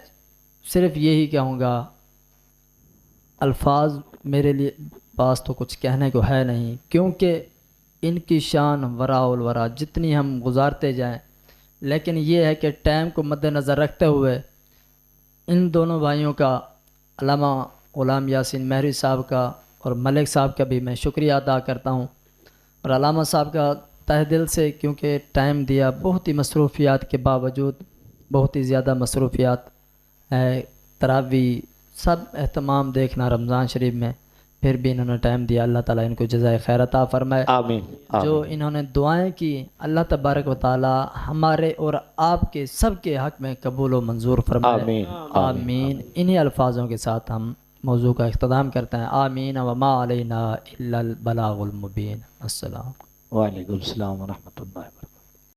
صرف یہی کہوں گا، الفاظ میرے لیے پاس تو کچھ کہنے کو ہے نہیں، کیونکہ ان کی شان وراء الورا جتنی ہم گزارتے جائیں، لیکن یہ ہے کہ ٹائم کو مد نظر رکھتے ہوئے ان دونوں بھائیوں کا، علامہ غلام یاسین مہری صاحب کا اور ملک صاحب کا بھی میں شکریہ ادا کرتا ہوں، اور علامہ صاحب کا تہ دل سے، کیونکہ ٹائم دیا، بہت ہی مصروفیات کے باوجود، بہت ہی زیادہ مصروفیات ہے، تراویح سب اہتمام دیکھنا رمضان شریف میں، پھر بھی انہوں نے ٹائم دیا۔ اللہ تعالیٰ ان کو جزائے خیر عطا فرمائے۔ آمین۔ جو انہوں نے دعائیں کی، اللہ تبارک و تعالیٰ ہمارے اور آپ کے سب کے حق میں قبول و منظور فرمائے۔ آمین۔ آمین۔ انہی الفاظوں کے ساتھ ہم موضوع کا اختتام کرتے ہیں۔ آمین وما علینا الا البلاغ المبین۔ السلام۔ وعلیکم السلام ورحمۃ اللہ۔